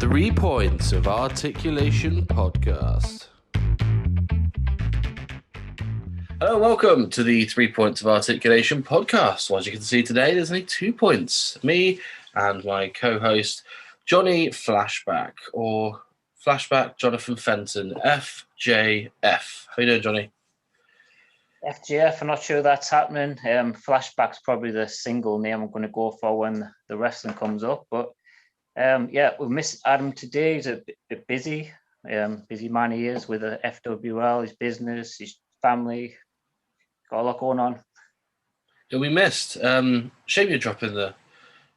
3 Points of Articulation podcast. Hello, welcome to the 3 Points of Articulation podcast. Well, as you can see today, there's only 2 points. Me and my co-host, Johnny Flashback, or Flashback Jonathan Fenton, FJF. How you doing, Johnny? FJF, I'm not sure that's happening. Flashback's probably the single name I'm going to go for when the wrestling comes up. But yeah, we miss Adam today. He's a bit busy. Busy man he is with the FWL, his business, his family. Got a lot going on. Yeah, we missed. Shame you're dropping the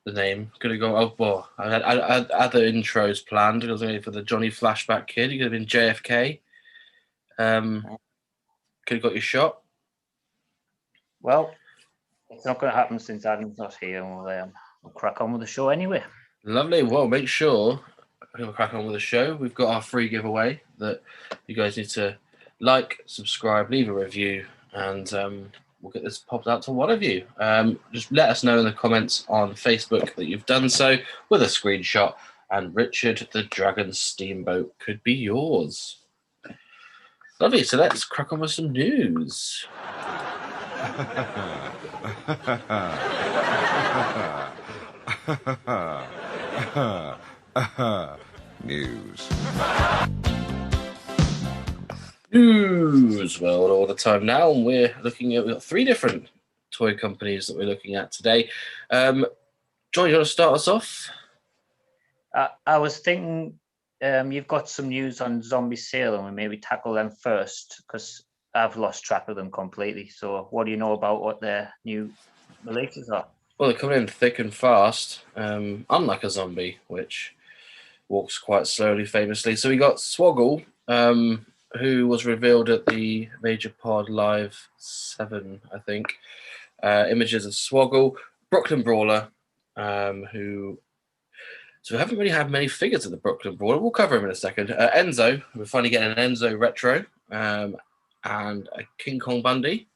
name. Gonna go. Oh well, I had other intros planned. I was going for the Johnny Flashback kid. You could have been JFK. Could have got your shot. Well, it's not going to happen since Adam's not here, and we'll crack on with the show anyway. Lovely. Well, make sure we'll crack on with the show. We've got our free giveaway that you guys need to like, subscribe, leave a review, and we'll get this popped out to one of you. Just let us know in the comments on Facebook that you've done so with a screenshot, and Richard the Dragon Steamboat could be yours. Lovely. So let's crack on with some news. News. Well, all the time now, and we've got 3 different toy companies that we're looking at today. John, you want to start us off? I was thinking you've got some news on Zombie Sale, and we maybe tackle them first because I've lost track of them completely. So what do you know about what their new releases are? Well, they're coming in thick and fast, unlike a zombie, which walks quite slowly, famously. So we got Swoggle, who was revealed at the Major Pod Live 7, I think. Images of Swoggle, Brooklyn Brawler, who... So we haven't really had many figures of the Brooklyn Brawler. We'll cover him in a second. Enzo, we're finally getting an Enzo retro, and a King Kong Bundy.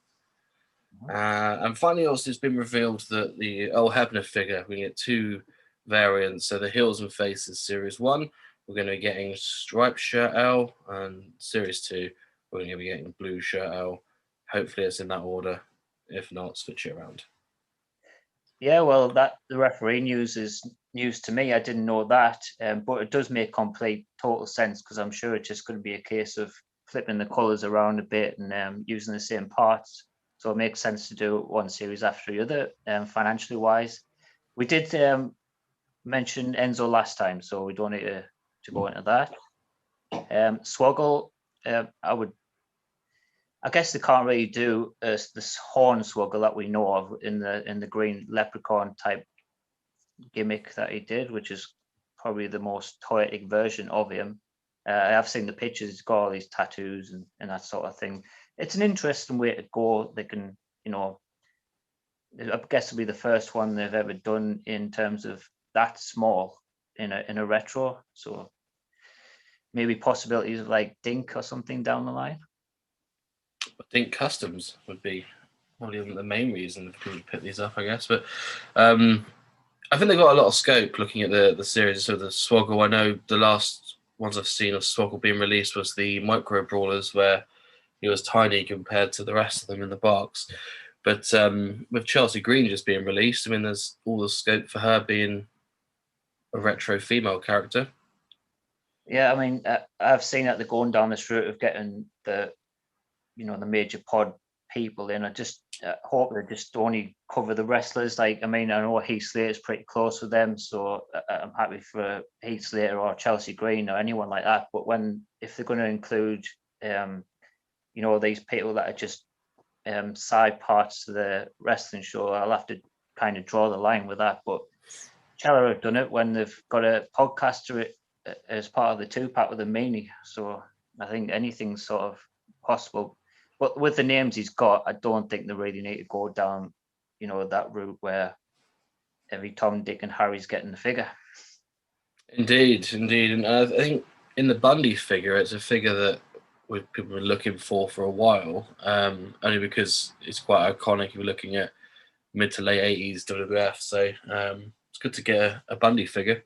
And finally, also, it's been revealed that the Earl Hebner figure, we get 2 variants. So the Heels and Faces Series 1, we're going to be getting Striped Shirt L, and Series 2, we're going to be getting Blue Shirt L. Hopefully it's in that order. If not, switch it around. Yeah, well, the referee news is news to me. I didn't know that, but it does make complete total sense because I'm sure it's just going to be a case of flipping the colours around a bit and using the same parts. So it makes sense to do one series after the other, financially wise. We did mention Enzo last time, so we don't need to go into that. Swoggle, I guess they can't really do this horn Swoggle that we know of in the green leprechaun type gimmick that he did, which is probably the most toyetic version of him. I have seen the pictures. He's got all these tattoos and that sort of thing. It's an interesting way to go. They can, I guess it'll be the first one they've ever done in terms of that small in a retro. So maybe possibilities of like Dink or something down the line. I think customs would be probably the main reason people would pick these up, I guess. But I think they've got a lot of scope looking at the series. So the Swoggle, I know the last ones I've seen of Swoggle being released was the Micro Brawlers, where he was tiny compared to the rest of them in the box. But with Chelsea Green just being released, I mean, there's all the scope for her being a retro female character. Yeah, I mean, I've seen that they're going down this route of getting the Major Pod people in. I just hope they just only cover the wrestlers. Like, I mean, I know Heath Slater's pretty close with them, so I'm happy for Heath Slater or Chelsea Green or anyone like that. But if they're going to include these people that are just side parts to the wrestling show, I'll have to kind of draw the line with that. But Chella have done it when they've got a podcaster as part of the 2-pack with a meanie. So I think anything's sort of possible. But with the names he's got, I don't think they really need to go down, that route where every Tom, Dick and Harry's getting the figure. Indeed. And I think in the Bundy figure, it's a figure that people were looking for a while, only because it's quite iconic. You're looking at mid to late 80s WWF, so it's good to get a Bundy figure.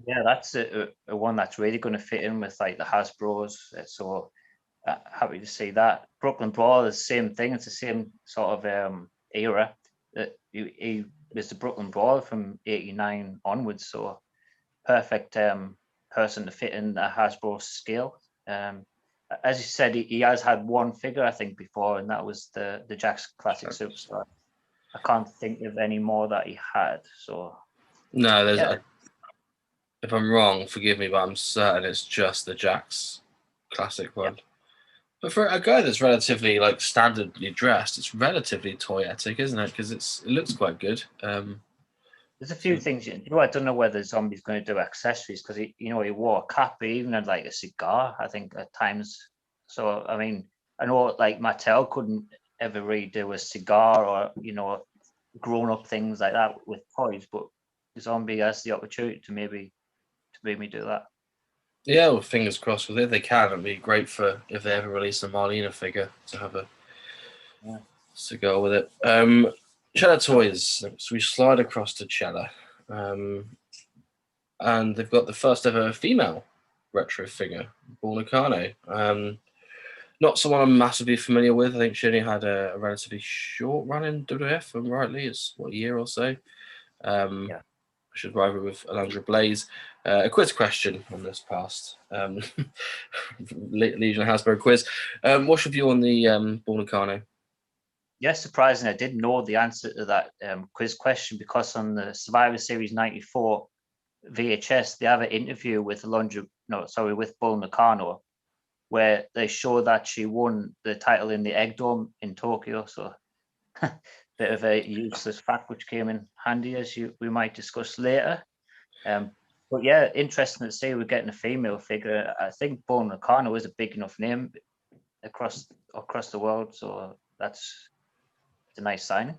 Yeah, that's a one that's really going to fit in with like the Hasbros. So happy to see that. Brooklyn Brawl is the same thing. It's the same sort of era. That he was the Brooklyn Brawl from '89 onwards. So perfect person to fit in the Hasbro scale. As you said, he has had one figure I think before, and that was the Jakks Classic Superstar. I can't think of any more that he had. So No, there's. yeah, If I'm wrong, forgive me, but I'm certain it's just the Jakks Classic one. But for a guy that's relatively like standardly dressed, it's relatively toyetic, isn't it? Because it looks quite good. there's a few things. I don't know whether Zombie's going to do accessories because he wore a cap, he even had like a cigar, I think, at times. So I mean, I know like Martel couldn't ever really do a cigar or grown up things like that with toys, but Zombie has the opportunity to maybe do that. Yeah, well, fingers crossed with it. If they can, it'd be great for if they ever release a Marlena figure to have a cigar with it. Cheddar Toys. So we slide across to Chella. And they've got the first ever female retro figure, Born not someone I'm massively familiar with. I think she only had a relatively short run in WWF, if I'm rightly. It's a year or so. Yeah. I should rival with Alundra Blaze. A quiz question on this past Legion of Hasbro Quiz. What's your view on the Born? Yes, surprisingly, I didn't know the answer to that quiz question because on the Survivor Series '94 VHS, they have an interview with with Bull Nakano, where they show that she won the title in the Egg Dome in Tokyo. So, bit of a useless fact which came in handy, as we might discuss later. But yeah, interesting to see we're getting a female figure. I think Bull Nakano is a big enough name across the world, so it's a nice signing.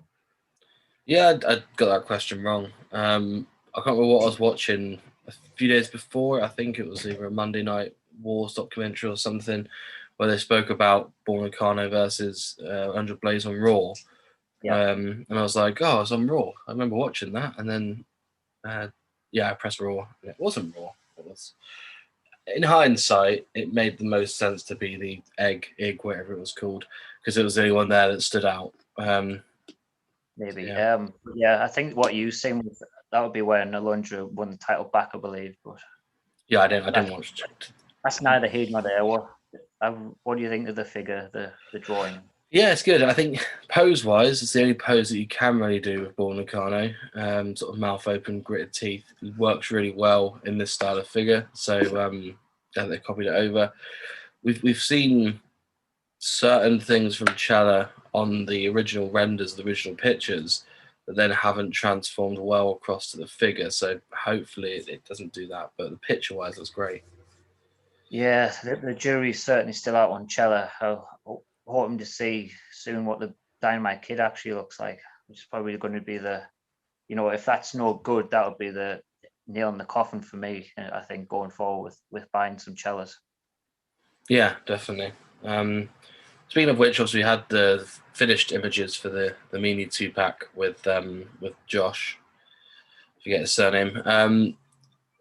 Yeah, I got that question wrong. I can't remember what I was watching a few days before. I think it was either a Monday Night Wars documentary or something where they spoke about Born versus Andrew Blaze on Raw. Yeah. And I was like, oh, it's on Raw. I remember watching that. And then, I pressed Raw. And it wasn't Raw. It was. In hindsight, it made the most sense to be the egg, whatever it was called, because it was the only one there that stood out. Maybe. Yeah. I think what you saying was that would be when Alundra won the title back, I believe. But Yeah, I didn't watch it. that's neither here nor there. What do you think of the figure, the drawing? Yeah, it's good. I think pose-wise, it's the only pose that you can really do with Bull Nakano. Sort of mouth open, gritted teeth. It works really well in this style of figure. So they copied it over. We've seen certain things from Chella on the original renders, the original pictures, that then haven't transformed well across to the figure. So hopefully it doesn't do that. But the picture-wise, looks great. Yeah, the jury's certainly still out on Chella. Hoping to see soon what the Dynamite Kid actually looks like, which is probably going to be if that's no good, that would be the nail in the coffin for me. I think going forward with buying some Chellas. Yeah, definitely. Speaking of which, also we had the finished images for the Mini 2-pack with Josh. I forget his surname.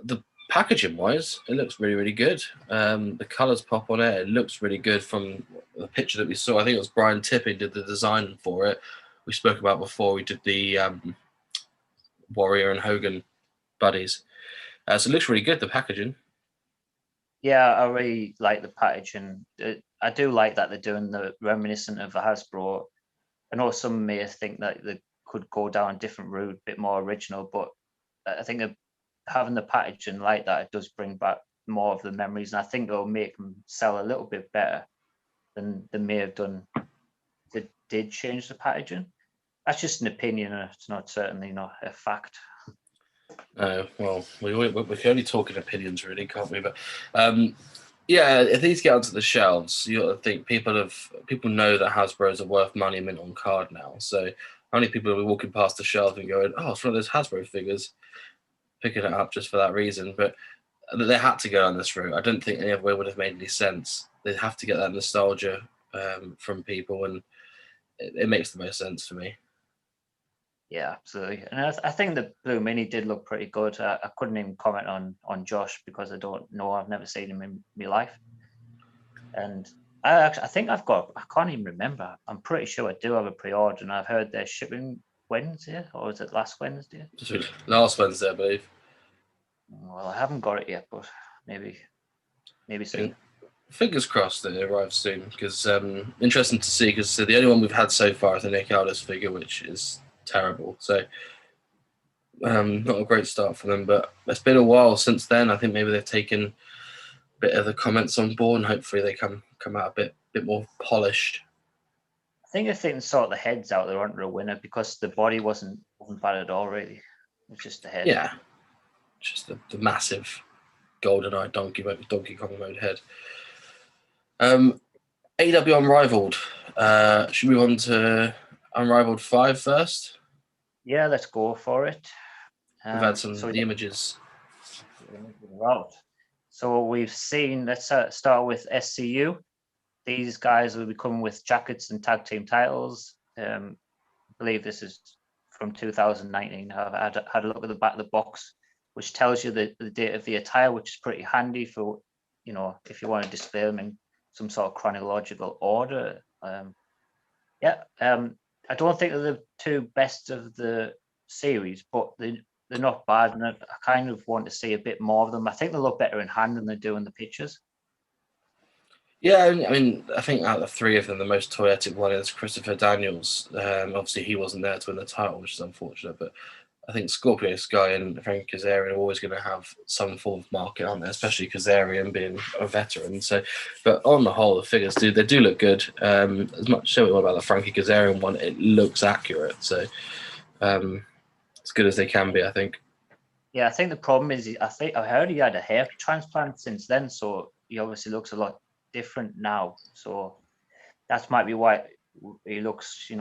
The packaging wise, it looks really, really good. The colours pop on it. It looks really good from the picture that we saw. I think it was Brian Tipping did the design for it. We spoke about before. We did the Warrior and Hogan buddies. So it looks really good, the packaging. Yeah, I really like the packaging. I do like that they're doing the reminiscent of the Hasbro. I know some may think that they could go down a different route, a bit more original, but I think having the packaging like that, it does bring back more of the memories, and I think it'll make them sell a little bit better than they may have done if they did change the packaging. That's just an opinion, and it's not certainly not a fact. Well, we can only talk in opinions, really, can't we? But if these get onto the shelves, you got to think people know that Hasbro's are worth money mint on card now. So how many people will be walking past the shelf and going, "Oh, it's one of those Hasbro figures," picking it up just for that reason? But they had to go on this route. I don't think any other way would have made any sense. They'd have to get that nostalgia from people, and it makes the most sense for me. Yeah, absolutely. And I think the Blue Mini did look pretty good. I couldn't even comment on Josh because I don't know. I've never seen him in my life. And I think I can't even remember. I'm pretty sure I do have a pre-order, and I've heard they're shipping Wednesday, or was it last Wednesday? Last Wednesday, I believe. Well, I haven't got it yet, but maybe soon. Fingers crossed that it arrives soon, because interesting to see, because the only one we've had so far is the Nick Aldis figure, which is terrible. So not a great start for them, but it's been a while since then. I think maybe they've taken a bit of the comments on board, and hopefully they come out a bit more polished. I think if they can sort the heads out, they're onto a winner, because the body wasn't bad at all, really. It's just the head. Yeah, just the massive GoldenEye Donkey Kong mode head. AW Unrivaled. Should we move on to Unrivaled 5 first? Yeah, let's go for it. We've had the images. So we've seen, let's start with SCU. These guys will be coming with jackets and tag team titles. I believe this is from 2019. I've had a look at the back of the box, which tells you the date of the attire, which is pretty handy for, if you want to display them in some sort of chronological order. I don't think they're the two best of the series, but they're not bad, and I kind of want to see a bit more of them. I think they look better in hand than they do in the pictures. Yeah, I mean, I think out of the three of them, the most toyetic one is Christopher Daniels. Obviously, he wasn't there to win the title, which is unfortunate, but I think Scorpio Sky and Frankie Kazarian are always going to have some form of market, aren't they? Especially Kazarian being a veteran. So, but on the whole, the figures do look good. As much so about the Frankie Kazarian one, it looks accurate. So, as good as they can be, I think. Yeah, I think the problem is, I heard he had a hair transplant since then, so he obviously looks a lot different now. So that might be why he looks,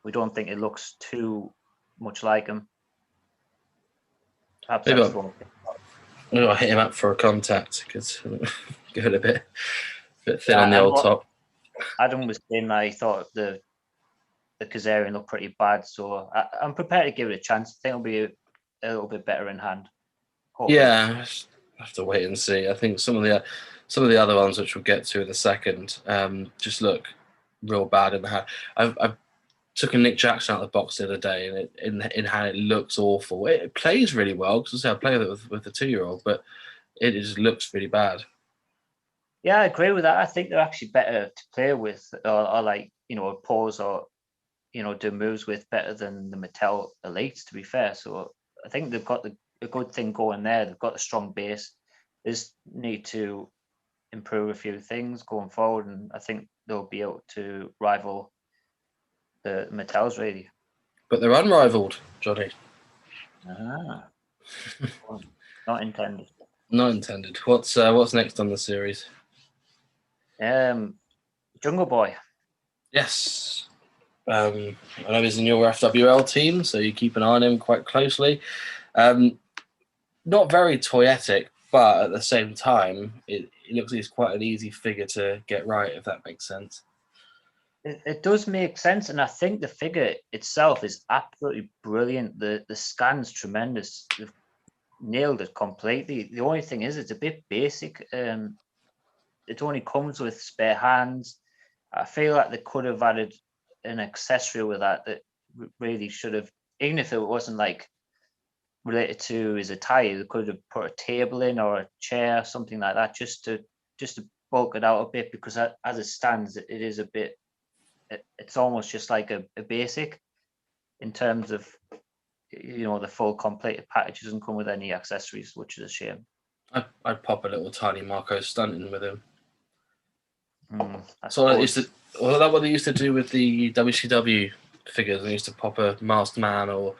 we don't think it looks too much like him. Perhaps Maybe that's wrong. I'll hit him up for a contact, because good a bit thin on the old top. Adam was saying that he thought the Kazarian looked pretty bad, so I'm prepared to give it a chance. I think it'll be a little bit better in hand. Hopefully. Yeah, I have to wait and see. I think some of the other ones, which we'll get to in a second, just look real bad in the hand. I took a Nick Jackson out of the box the other day, and in hand it looks awful. It plays really well, because I play with it with the 2-year-old, but it just looks really bad. Yeah, I agree with that. I think they're actually better to play with, or like, pose or, do moves with better than the Mattel Elites, to be fair. So I think they've got a good thing going there. They've got a strong base. They just need to improve a few things going forward, and I think they'll be able to rival the Mattels, really. But they're unrivaled, Johnny. Not intended. Not intended. What's next on the series? Jungle Boy. Yes. I know he's in your FWL team, so you keep an eye on him quite closely. Not very toyetic, but at the same time, it looks like he's quite an easy figure to get right, if that makes sense. It does make sense, and I think the figure itself is absolutely brilliant. The scan's tremendous. They've nailed it completely. The only thing is, it's a bit basic. It only comes with spare hands. I feel like they could have added an accessory with that really should have, even if it wasn't like related to his attire, they could have put a table in or a chair, something like that, just to bulk it out a bit, because as it stands, it is a bit, it's almost just like a basic in terms of, the full completed package doesn't come with any accessories, which is a shame. I'd pop a little tiny Marco stunt in with him. So that what they used to do with the WCW figures. They used to pop a masked man, or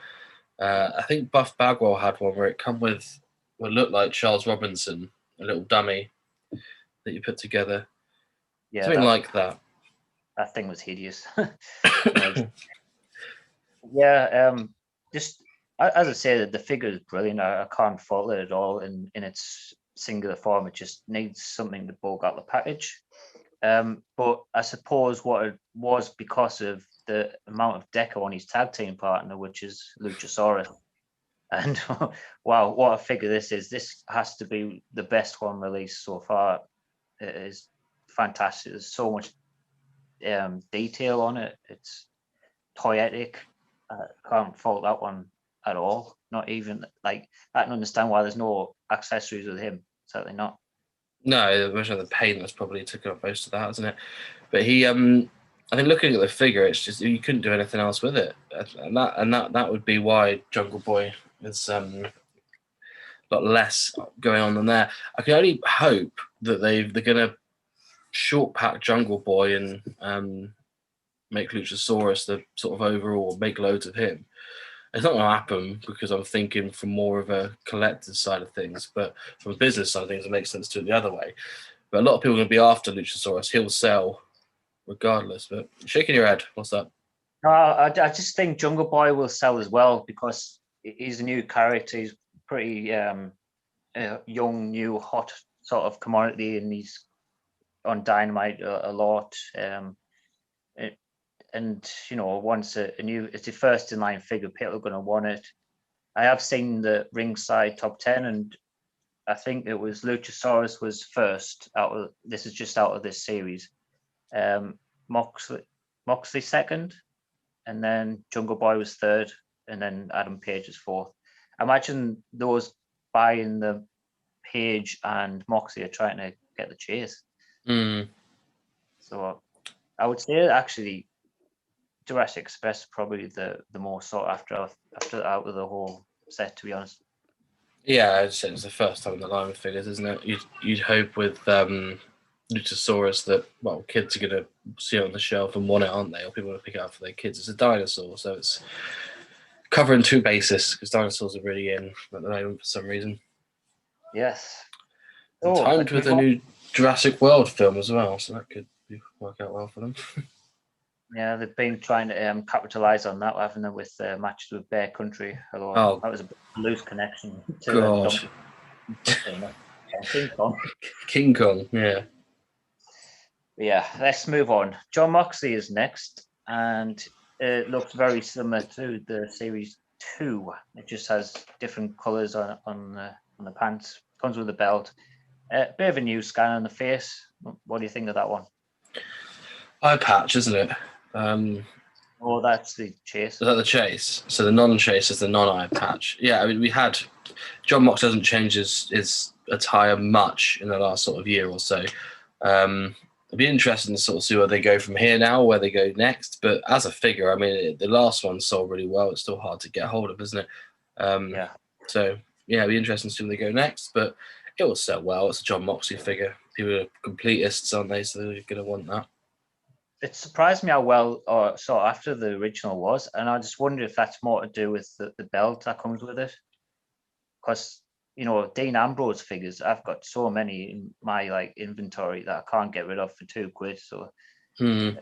I think Buff Bagwell had one where it come with what looked like Charles Robinson, a little dummy that you put together. Yeah, something like that. That thing was hideous. Just as I said, the figure is brilliant. I can't fault it at all in its singular form. It just needs something to bulk out the package. But I suppose what it was because of the amount of deco on his tag team partner, which is Luchasaurus. And wow, what a figure this is. This has to be the best one released so far. It is fantastic. There's so much detail on it. It's toyetic. I can't fault that one at all. Not even like, I can understand why there's no accessories with him. Certainly not. No, the the paint that's probably took up most of that, hasn't it? But he, I think looking at the figure, it's just you couldn't do anything else with it, and that would be why Jungle Boy is a lot less going on than there. I can only hope that they're gonna short pack Jungle Boy and make Luchasaurus the sort of overall, make loads of him. It's not going to happen because I'm thinking from more of a collector's side of things, but from a business side of things, it makes sense to do it the other way. But a lot of people are going to be after Luchasaurus. He'll sell regardless. But shaking your head, what's that? No, I just think Jungle Boy will sell as well because he's a new character. He's pretty young, new, hot sort of commodity, and he's on Dynamite a lot. And you know, once a new, it's the first in line figure, people are going to want it. I have seen the ringside top 10, and I think it was Luchasaurus was first out of this. Is just out of this series. Moxley second, and then Jungle Boy was third, and then Adam Page was fourth. I imagine those buying the Page and Moxley are trying to get the chase. So I would say actually Jurassic Express probably the more sought after out of the whole set, to be honest. Yeah, I'd say it's the first time in the line with figures, isn't it? You'd hope with Luchasaurus that, well, kids are going to see it on the shelf and want it, aren't they? Or people want to pick it up for their kids. It's a dinosaur, so it's covering two bases because dinosaurs are really in at the moment for some reason. Yes. And timed with a new Jurassic World film as well, so that could work out well for them. Yeah, they've been trying to capitalize on that, haven't they, with matches with Bear Country. Although that was a loose connection to King Kong. King Kong, yeah. Yeah, let's move on. John Moxley is next, and it looks very similar to the Series 2. It just has different colours on the pants. Comes with a belt. A bit of a new scan on the face. What do you think of that one? Eye patch, isn't it? Oh, that's the chase. Is that the chase? So the non-chase is the non-eye patch. Yeah, I mean, we had John Mox doesn't change his attire much in the last sort of year or so. It'd be interesting to sort of see where they go from here now, where they go next. But as a figure, I mean, the last one sold really well. It's still hard to get hold of, isn't it? Yeah. So yeah, it'd be interesting to see where they go next. But it will sell well. It's a John Moxley figure. People are completists, aren't they? So they're going to want that. It surprised me how well or sought after the original was, and I just wonder if that's more to do with the belt that comes with it. Because you know, Dean Ambrose figures, I've got so many in my inventory that I can't get rid of for £2. So I don't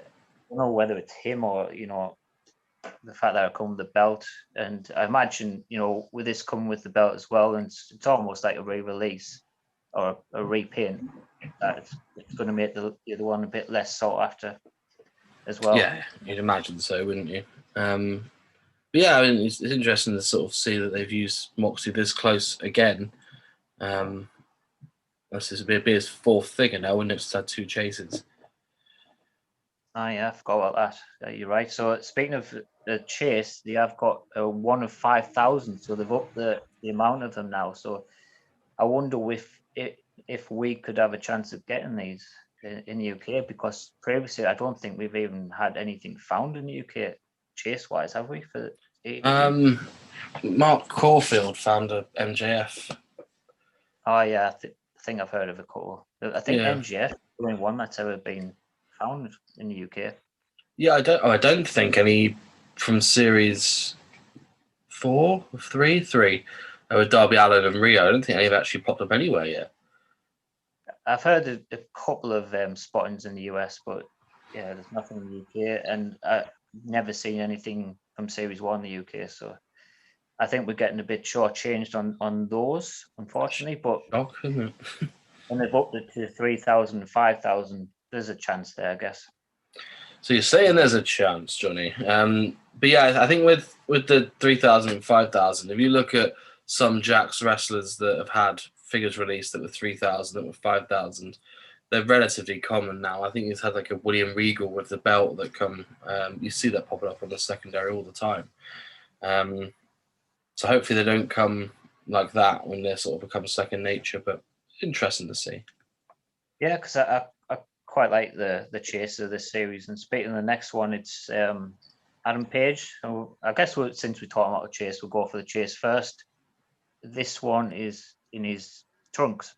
know whether it's him or the fact that I come with the belt, and I imagine with this coming with the belt as well, and it's almost like a re-release or a repaint. That it's going to make the other one a bit less sought after as well. Yeah, you'd imagine so, wouldn't you? But yeah, I mean, it's interesting to sort of see that they've used Moxie this close again. This is be his fourth figure now, wouldn't it? Just had 2 chases. Oh yeah, I forgot about that. You're right. So speaking of the chase, they have got a 1 of 5,000, so they've upped the amount of them now. So I wonder if we could have a chance of getting these in the UK, because previously I don't think we've even had anything found in the UK chase wise, have we? For Mark Caulfield found a MJF. Oh yeah, I think I've heard of it. Cool. I think MJF is the only one that's ever been found in the UK. Yeah, I don't think any from series 4 or 3 with Darby Allin and Rio. I don't think any have actually popped up anywhere yet. I've heard a couple of spottings in the US, but yeah, there's nothing in the UK, and I've never seen anything from Series 1 in the UK. So I think we're getting a bit shortchanged on those, unfortunately. But shock, isn't it? when they've upped it to 3,000, 5,000, there's a chance there, I guess. So you're saying there's a chance, Johnny. But yeah, I think with the 3,000 and 5,000, if you look at some Jax wrestlers that have had figures released that were 3,000, that were 5,000, they're relatively common now. I think he's had like a William Regal with the belt that come. You see that popping up on the secondary all the time. So hopefully they don't come like that when they sort of become second nature. But interesting to see. Yeah, because I quite like the chase of this series. And speaking of the next one, it's Adam Page. So I guess since we're talking about the chase, we'll go for the chase first. This one is in his trunks,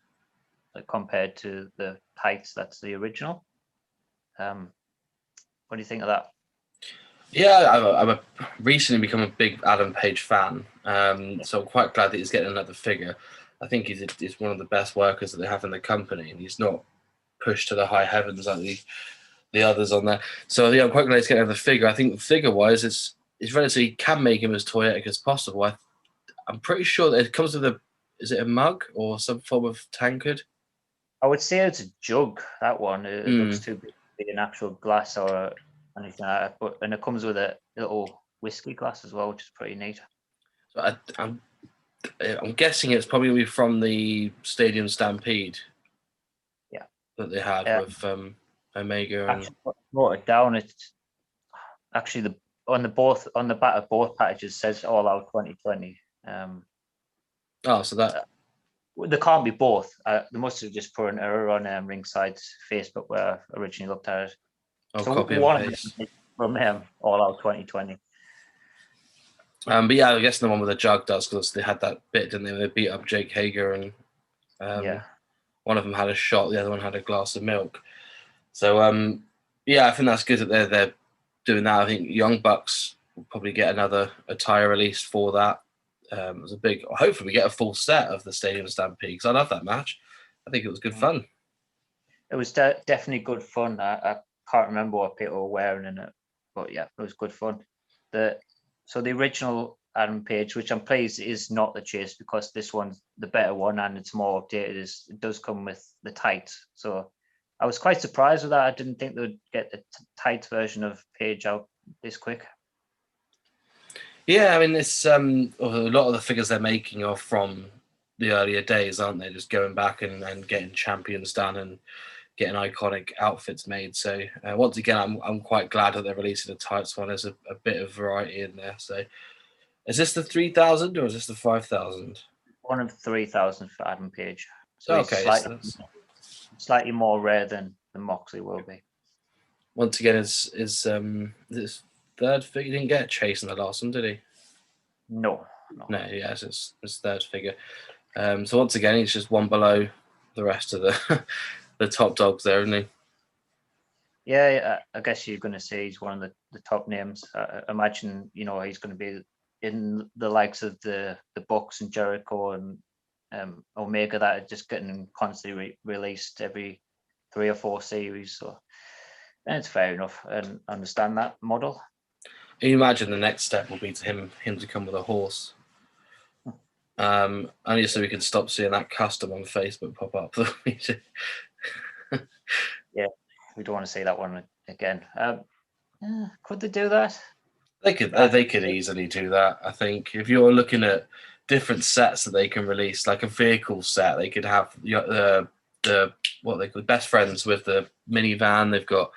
compared to the tights. That's the original. What do you think of that? Yeah, I've recently become a big Adam Page fan, so I'm quite glad that he's getting another figure. I think he's one of the best workers that they have in the company, and he's not pushed to the high heavens like the others on there. So yeah, I'm quite glad he's getting another figure. I think figure-wise, it's relatively can make him as toyetic as possible. I'm pretty sure that it comes with is it a mug or some form of tankard? I would say it's a jug. That one it looks too big to be an actual glass or anything like that. And it comes with a little whiskey glass as well, which is pretty neat. So I'm guessing it's probably going to be from the Stadium Stampede. Yeah, that they had with Omega. Actually, wrote it down. It's actually on the back of both packages says All Out 2020. So that there can't be both. They must have just put an error on Ringside's Facebook where I originally looked at it. So copy one and paste from All Out 2020. But yeah, I guess the one with the jug does, because they had that bit, didn't they? They beat up Jake Hager, and one of them had a shot, the other one had a glass of milk. So yeah, I think that's good that they're doing that. I think Young Bucks will probably get another attire released for that. It was a big. Hopefully, we get a full set of the Stadium Stampede, because I love that match. I think it was good fun. It was definitely good fun. I can't remember what people were wearing in it, but yeah, it was good fun. So the original Adam Page, which I'm pleased is not the chase, because this one's the better one and it's more updated. It does come with the tights. So I was quite surprised with that. I didn't think they would get the tight version of Page out this quick. Yeah, I mean, it's a lot of the figures they're making are from the earlier days, aren't they? Just going back and getting champions done and getting iconic outfits made. So once again, I'm quite glad that they're releasing the tights one. There's a bit of variety in there. So is this the 3,000 or is this the 5,000? One of 3,000 for Adam Page. So okay, slightly more rare than the Moxie will be. Once again, is this third figure? He didn't get Chase in the last one, did he? No. Yeah, it's third figure. So once again, he's just one below the rest of the the top dogs there, isn't he? Yeah, I guess you're going to say he's one of the top names. I imagine, he's going to be in the likes of the Bucks and Jericho and Omega that are just getting constantly released every 3 or 4 series. So and it's fair enough, and understand that model. You imagine the next step will be to him to come with a horse. Only so we can stop seeing that custom on Facebook pop up. Yeah, we don't want to see that one again. Could they do that? They could easily do that. I think if you're looking at different sets that they can release, like a vehicle set, they could have the what they call best friends with the minivan. They've got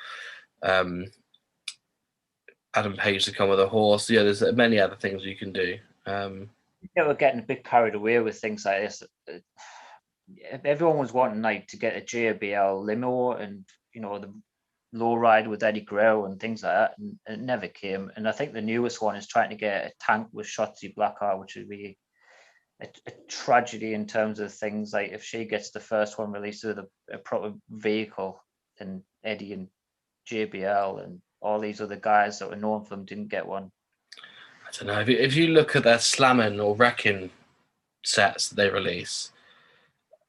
Adam Page to come with a horse. Yeah, there's many other things you can do. We're getting a bit carried away with things like this. Everyone was wanting to get a JBL limo and the low ride with Eddie Guerrero and things like that, and it never came. And I think the newest one is trying to get a tank with Shotzi Blackheart, which would be a tragedy in terms of things like if she gets the first one released with a proper vehicle, then Eddie and JBL and all these other guys that were known for them didn't get one. I don't know. If you look at their slamming or wrecking sets that they release,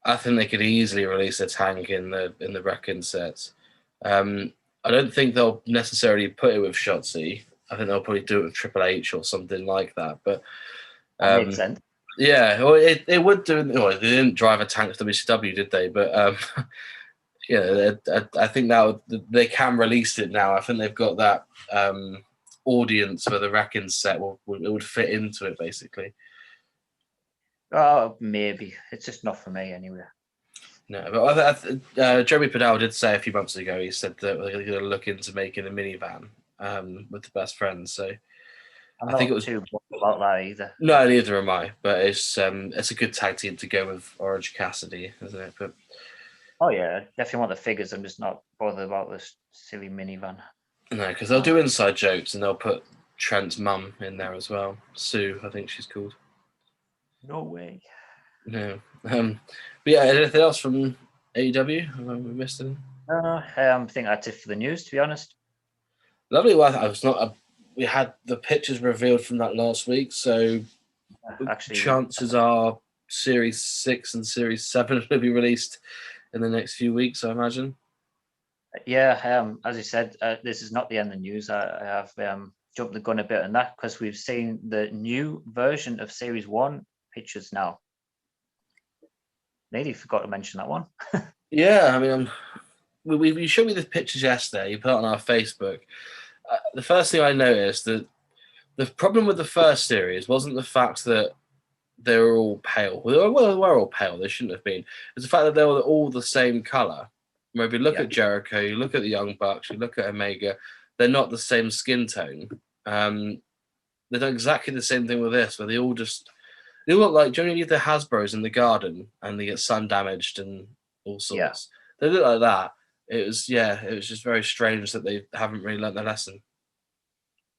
I think they could easily release a tank in the wrecking sets. I don't think they'll necessarily put it with Shotzi. I think they'll probably do it with Triple H or something like that. But that makes sense. Yeah, well, it would do. Well, they didn't drive a tank to WCW, did they? But Yeah, I think now they can release it now. I think they've got that audience for the Wrecking set. It would fit into it basically. Oh, maybe it's just not for me anyway. No, but Jeremy Padal did say a few months ago. He said that they're going to look into making a minivan with the best friends. So I'm I not think it was too bothered about that either. no, neither am I. But it's a good tag team to go with Orange Cassidy, isn't it? But Oh yeah, I definitely want the figures. I'm just not bothered about this silly minivan. no, because they'll do inside jokes and they'll put Trent's mum in there as well. Sue, I think she's called. No way. No. But yeah, anything else from AEW? Have we missed anything? I think that's it for the news, to be honest. Lovely. Well, I was not. We had the pictures revealed from that last week, so Actually, chances are Series 6 and Series 7 will be released in the next few weeks, I imagine. yeah. As I said, this is not the end of the news. I have jumped the gun a bit on that because we've seen the new version of Series 1 pictures now. Nearly forgot to mention that one. Yeah, I mean, you showed me the pictures yesterday. You put it on our Facebook. The first thing I noticed that the problem with the first series wasn't the fact that they were all pale. Well, they were all pale. They shouldn't have been. It's the fact that they were all the same color. Where if you look at Jericho, you look at the Young Bucks, you look at Omega, they're not the same skin tone. They've done exactly the same thing with this, where they all look like, do you know, the Hasbros in the garden and they get sun damaged and all sorts. They look like that. It was just very strange that they haven't really learnt their lesson.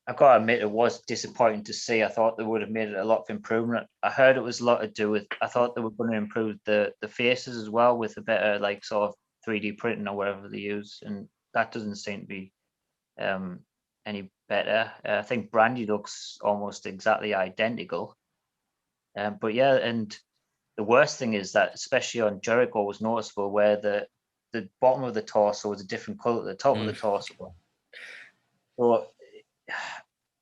I've got to admit, it was disappointing to see. I thought they would have made it a lot of improvement. I heard it was a lot to do with, I thought they were going to improve the faces as well with a better, like, sort of 3D printing or whatever they use. And that doesn't seem to be any better. I think Brandy looks almost exactly identical. But yeah, and the worst thing is that, especially on Jericho, was noticeable where the bottom of the torso was a different color to the top of the torso. So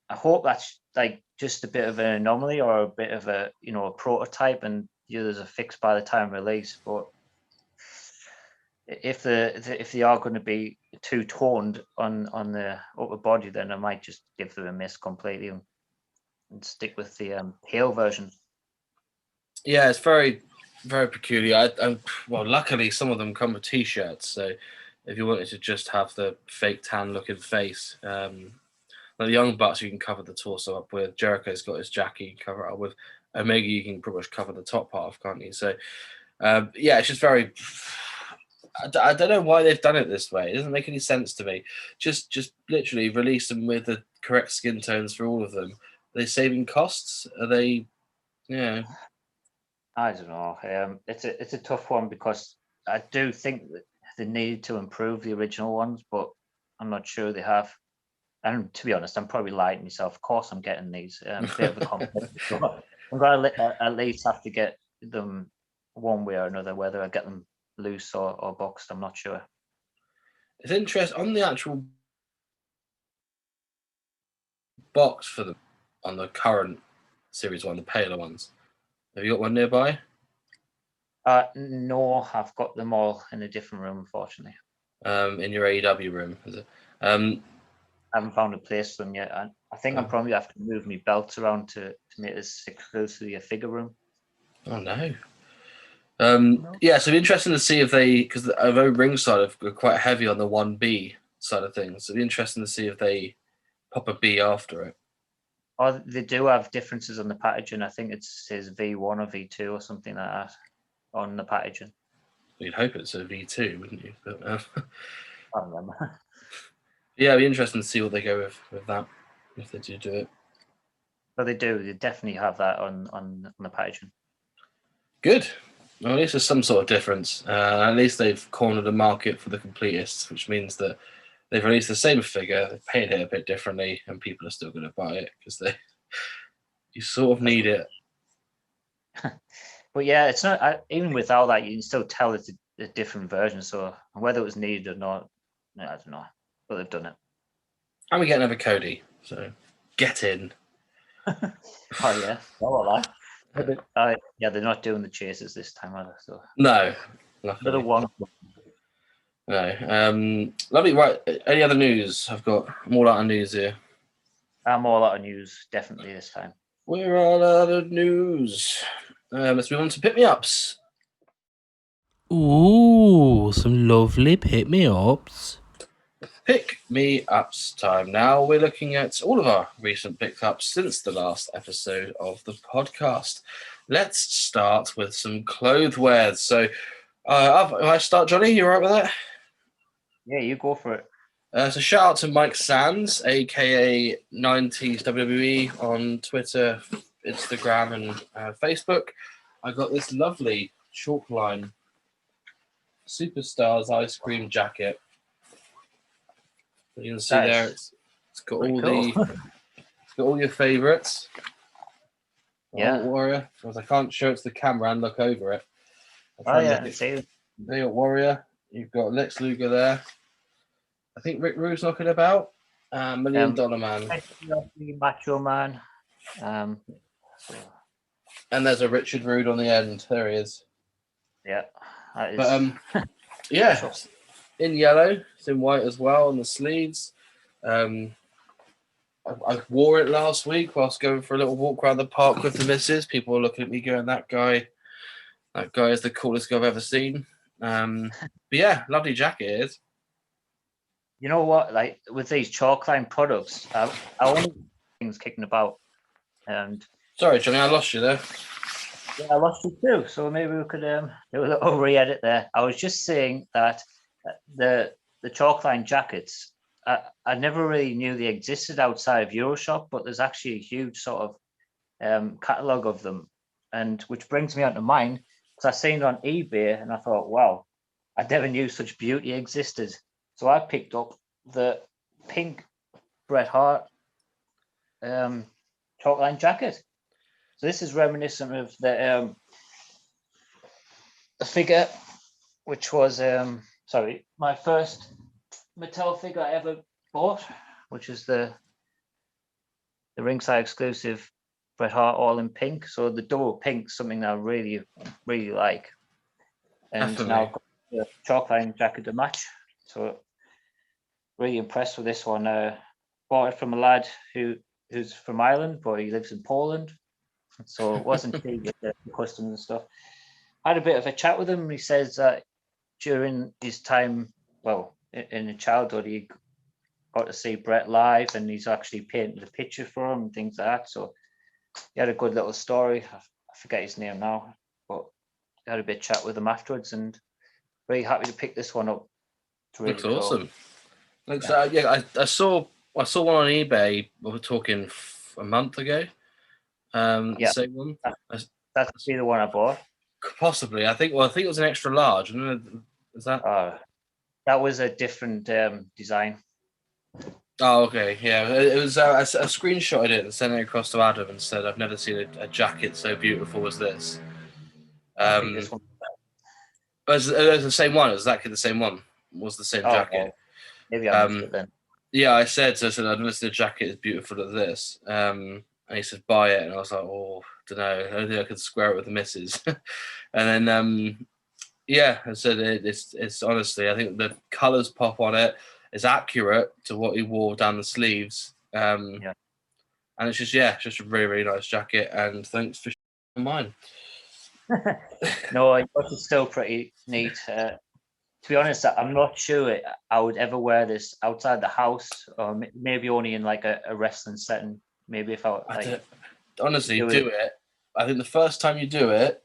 I hope that's like just a bit of an anomaly or a bit of a a prototype, and the others are fixed by the time of release. But if they are going to be too toned on the upper body, then I might just give them a miss completely and stick with the pale version. Yeah, it's very, very peculiar. Well, luckily some of them come with T-shirts, so if you wanted to just have the fake tan-looking face, like the Young Bucks, you can cover the torso up with. Jericho's got his jacket, you can cover it up with. Omega, you can pretty much cover the top half, can't you? So, yeah, it's just very. I don't know why they've done it this way. It doesn't make any sense to me. Just literally release them with the correct skin tones for all of them. Are they saving costs? Are they? Yeah. I don't know. It's a tough one because I do think that they need to improve the original ones, but I'm not sure they have. And to be honest, I'm probably lying to myself. Of course, I'm getting these. Bit of a compliment. I'm going to at least have to get them one way or another, whether I get them loose or boxed. I'm not sure. It's interesting on the actual box for them on the current series one, the paler ones. Have you got one nearby? No, I've got them all in a different room, unfortunately. In your AEW room, is it? I haven't found a place for them yet. I think I'm probably have to move my belts around to make this exclusively a figure room. Oh no. Yeah, so it'd be interesting to see if they, because although ringside are quite heavy on the 1B side of things, it'd be interesting to see if they pop a B after it. Oh, they do have differences on the packaging. I think it says V1 or V2 or something like that on the packaging. You'd hope it's a V2, wouldn't you? But, I don't remember. Yeah, it'd be interesting to see what they go with that, if they do it. But they do. They definitely have that on the packaging. Good. Well, at least there's some sort of difference. At least they've cornered the market for the completists, which means that they've released the same figure, they've painted it a bit differently, and people are still going to buy it because you sort of need it. But yeah, it's not. Even without that, you can still tell it's a different version. So whether it was needed or not, I don't know. But they've done it. And we get another Cody, so get in. Oh yeah, oh, yeah, they're not doing the chases this time either. So no, another one. No. Lovely. Right. Any other news? I've got more out of news here. More lot of news, definitely this time. We're all out of news. Let's move on to pick me ups. Ooh, some lovely pick me ups. Pick me ups time. Now we're looking at all of our recent pickups since the last episode of the podcast. Let's start with some clothwear. So, I start, Johnny. You all right with that? Yeah, you go for it. So shout out to Mike Sands, aka 90s WWE on Twitter, Instagram, and Facebook. I got this lovely chalk line Superstars ice cream jacket. You can see That there, is it's got pretty all cool. it's got all your favourites. Yeah. Warrior, because I can't show it to the camera and look over it. Oh yeah, see. There you got Warrior. You've got Lex Luger there. I think Rick Rude's knocking about. $1 Million Man. Macho Man. And there's a Richard Rude on the end. There he is. Yeah. That is, But yeah, in yellow. It's in white as well on the sleeves. I wore it last week whilst going for a little walk around the park with the missus. People were looking at me going, that guy is the coolest guy I've ever seen. But yeah, lovely jacket it is. you know what? Like with these chalkline products, I only things kicking about. And sorry, Johnny, I lost you there. yeah, I lost you too. So maybe we could do a little re-edit there. I was just saying that the chalkline jackets, I never really knew they existed outside of Euroshop, but there's actually a huge sort of catalogue of them. And which brings me on to mine, because I seen it on eBay and I thought, wow, I never knew such beauty existed. So I picked up the pink Bret Hart chalkline jacket. So this is reminiscent of the figure, which was my first Mattel figure I ever bought, which is the ringside exclusive Bret Hart all in pink. So the double pink, something that I really, really like. And Definitely. now I've got the chalkline jacket to match. So really impressed with this one. Bought it from a lad who's from Ireland, but he lives in Poland. So it wasn't cheap with the customs and stuff. I had a bit of a chat with him. He says that during his time, well, in his childhood, he got to see Bret live, and he's actually painted a picture for him and things like that. So he had a good little story. I forget his name now, but I had a bit of chat with him afterwards, and really happy to pick this one up. It's really Looks awesome. cool. Looks I saw one on eBay. We're talking a month ago. The same one. That's the one I bought. Possibly. I think it was an extra large. Is that? That was a different design. Oh, okay. Yeah, it was. I screenshotted it and sent it across to Adam and said, "I've never seen a jacket so beautiful as this." I think this one. It was the same one. Exactly the same one. It was the same jacket. Well, maybe I missed it then. Yeah, I said, I've never seen a jacket as beautiful as this. And he said, buy it. And I was like, oh, don't know. I don't think I could square it with the missus. And then, I said, it's honestly, I think the colours pop on it. It's accurate to what he wore down the sleeves. And it's just a really, really nice jacket. And thanks for sharing mine. No, it's still pretty neat. To be honest, I'm not sure I would ever wear this outside the house, or maybe only in like a wrestling setting. Maybe if I honestly do it. I think the first time you do it,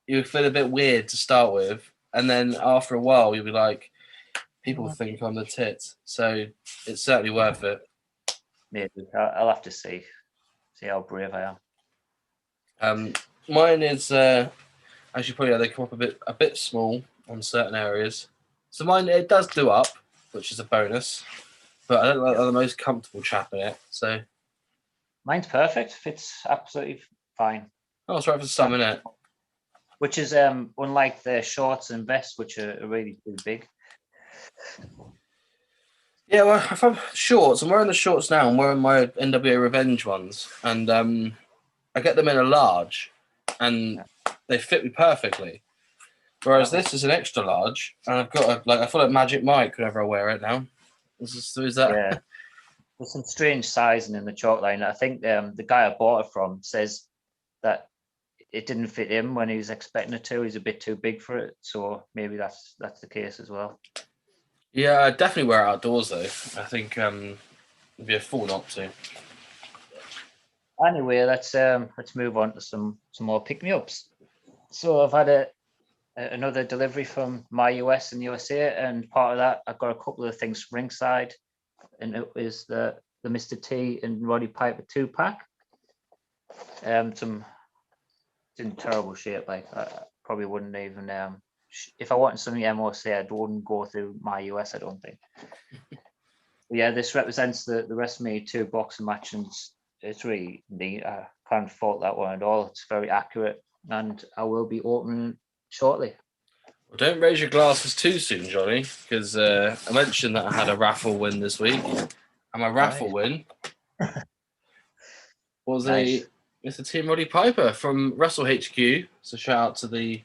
you feel a bit weird to start with, and then after a while you'll be like, people think I'm the tits. So it's certainly worth it. Maybe I'll have to see how brave I am. Mine is actually probably they come up a bit small on certain areas. So mine, it does do up, which is a bonus, but I don't like the most comfortable chap in it. So mine's perfect. Fits absolutely fine. Oh, it's right for some, innit? Which is unlike the shorts and vests, which are really too big. Yeah, well, if I'm shorts, I'm wearing the shorts now. I'm wearing my NWA Revenge ones, and I get them in a large, and they fit me perfectly. Whereas this is an extra large, and I've got I feel like Magic Mike whenever I wear it now. Is that? Yeah. There's some strange sizing in the chalk line. I think the guy I bought it from says that it didn't fit him when he was expecting it to. He's a bit too big for it, so maybe that's the case as well. Yeah, I definitely wear it outdoors though. I think it'd be a fool not to. Anyway, let's move on to some more pick-me-ups. So I've had another delivery from my US and USA, and part of that I've got a couple of things ringside, and it was the Mr. T and Roddy Piper 2-pack. Some in terrible shape. Like I probably wouldn't even if I wanted something MOC, I wouldn't go through my US. I don't think. But yeah, this represents the WrestleMania 2 boxing match, and it's really neat. I can't fault that one at all. It's very accurate, and I will be opening it shortly. Well, don't raise your glasses too soon, Johnny, because I mentioned that I had a raffle win this week, and my raffle win was a Mr. T and Roddy Piper from Wrestle HQ. So shout out to the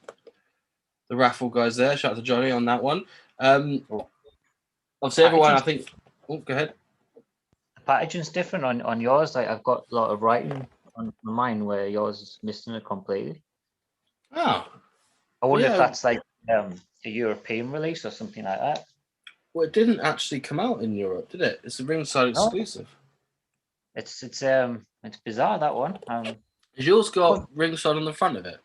raffle guys there. Shout out to Johnny on that one. Obviously, everyone, I think. Oh, go ahead. The packaging's different on yours. Like I've got a lot of writing on mine where yours is missing it completely. Oh. I wonder if that's like a European release or something like that. Well, it didn't actually come out in Europe, did it? It's a ringside exclusive. It's bizarre, that one. Has yours got ringside on the front of it?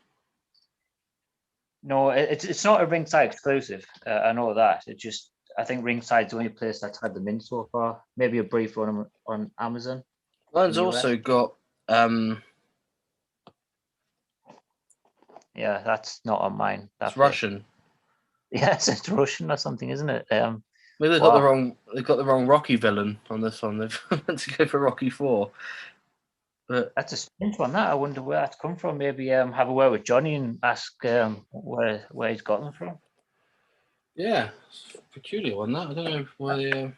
No, it's not a ringside exclusive. I know that. It just, I think ringside's the only place that's had them in so far. Maybe a brief run on Amazon. Mine's also got. Yeah, that's not on mine. It's Russian. Yes, it's Russian or something, isn't it? Maybe they've got the wrong Rocky villain on this one. They've meant to go for Rocky 4. But that's a strange one. That I wonder where that's come from. Maybe have a word with Johnny and ask where he's got them from. Yeah, it's a peculiar one. That I don't know why they.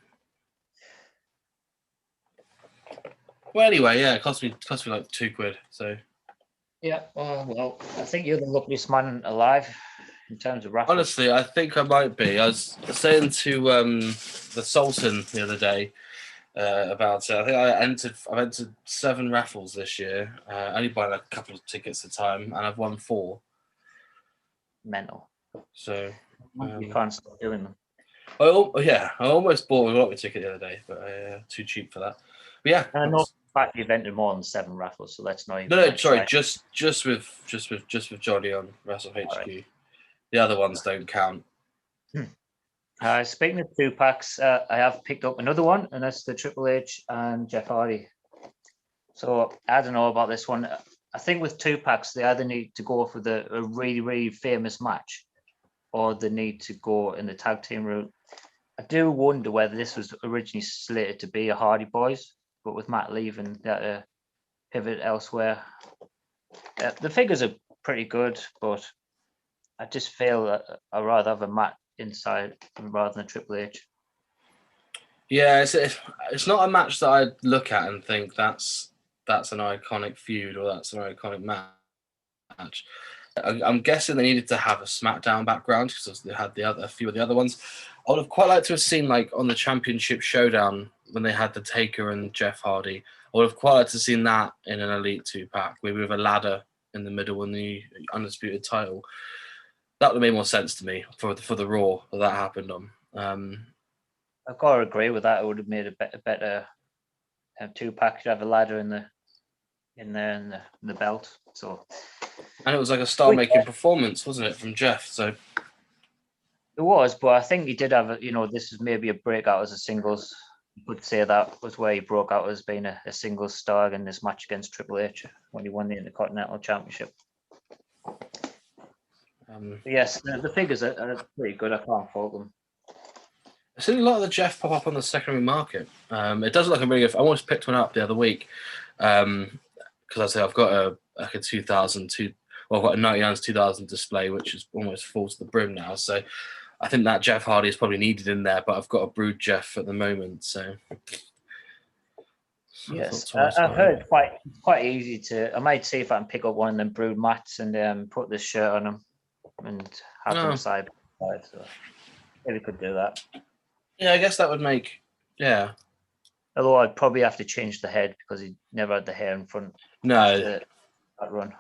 Well, anyway, yeah, it cost me like £2. So. Yeah, well, I think you're the luckiest man alive in terms of raffles. Honestly, I think I might be. I was saying to the Sultan the other day about it. I think I've entered 7 raffles this year, only buying a couple of tickets at a time, and I've won 4. Mental. So you can't stop doing them. I almost bought a lottery ticket the other day, but too cheap for that. But yeah, I know you've entered more than 7 raffles, so let's not even. No, sorry, just with Johnny on Wrestle HQ. Right. The other ones don't count. Speaking of 2-packs, I have picked up another one, and that's the Triple H and Jeff Hardy. So I don't know about this one. I think with 2-packs, they either need to go for a really, really famous match, or they need to go in the tag team route. I do wonder whether this was originally slated to be a Hardy Boys, but with Matt leaving, that pivot elsewhere. The figures are pretty good, but I just feel that I'd rather have a Matt inside rather than a Triple H. Yeah, it's not a match that I'd look at and think that's an iconic feud or that's an iconic match. I'm guessing they needed to have a SmackDown background because they had a few of the other ones. I would have quite liked to have seen, like, on the Championship Showdown when they had the Taker and Jeff Hardy. I would have quite liked to have seen that in an Elite 2-pack, maybe with a ladder in the middle and the Undisputed title. That would have made more sense to me for the Raw that happened on. I've got to agree with that. It would have made a better 2-pack. You'd have a ladder in the belt. So, and it was like a star-making performance, wasn't it, from Jeff? So it was, but I think he did have this is maybe a breakout as a singles. You could say that was where he broke out as being a singles star in this match against Triple H when he won the Intercontinental Championship. Yes, the figures are pretty good. I can't fault them. I've seen a lot of the Jeff pop up on the secondary market. It does look like a really good. I almost picked one up the other week because I say I've got a 2002. Well, I've got a 99's 2000 display, which is almost full to the brim now. So I think that Jeff Hardy is probably needed in there, but I've got a Brood Jeff at the moment. So yes, I've heard quite easy to. I might see if I can pick up one of them Brood mats and put this shirt on them. and have them side by side. So maybe could do that. Yeah, I guess that would make. Yeah. Although I'd probably have to change the head because he never had the hair in front. No. After that run.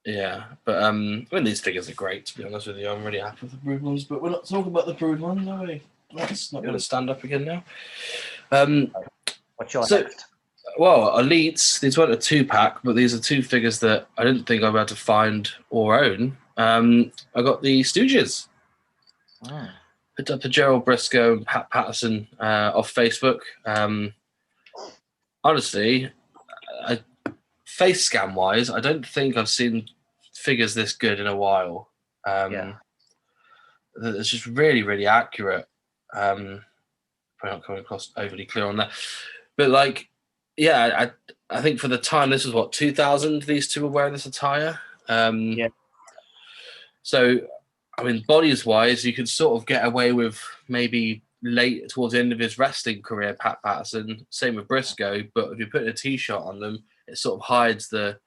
Yeah, but I mean, these figures are great. To be honest with you, I'm really happy with the Brood ones. But we're not talking about the Brood ones, are we? That's not going to stand up again now. What's your next? Well, Elites. These weren't a 2-pack, but these are 2 figures that I didn't think I'd be able to find or own. I got the Stooges. Picked up the Gerald Briscoe and Pat Patterson off Facebook. Honestly, face scan wise, I don't think I've seen figures this good in a while. It's just really, really accurate. Probably not coming across overly clear on that, but like, yeah, I think for the time, this was what 2000. These 2 were wearing this attire. So, I mean, bodies wise, you could sort of get away with maybe late towards the end of his wrestling career, Pat Patterson. Same with Briscoe, but if you put a T-shirt on them, it sort of hides the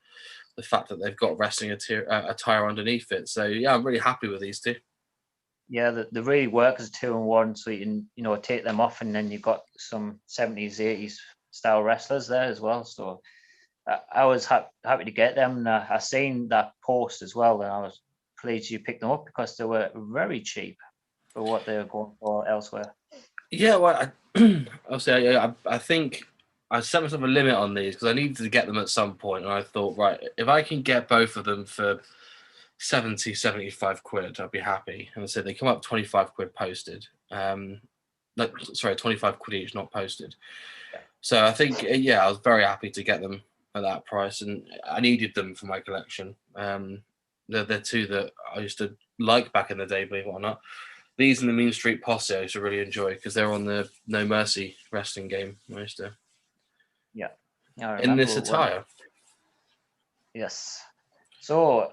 fact that they've got wrestling attire underneath it. So yeah, I'm really happy with these 2. Yeah, they really work as 2-in-1, so you can take them off, and then you've got some 70s, 80s style wrestlers there as well. So I was happy to get them. And I seen that post as well, and I was pleased you picked them up because they were very cheap for what they were going for elsewhere. Yeah, well, obviously, I think I set myself a limit on these because I needed to get them at some point, and I thought, right, if I can get both of them for 70, 75 quid, I'd be happy. And so they come up 25 quid posted. 25 quid each, not posted. So I think, I was very happy to get them at that price, and I needed them for my collection. They're 2 that I used to like back in the day, believe it or not. These and the Mean Street Posse I used to really enjoy because they're on the No Mercy wrestling game. I used to. Yeah. In this attire. Yes. So,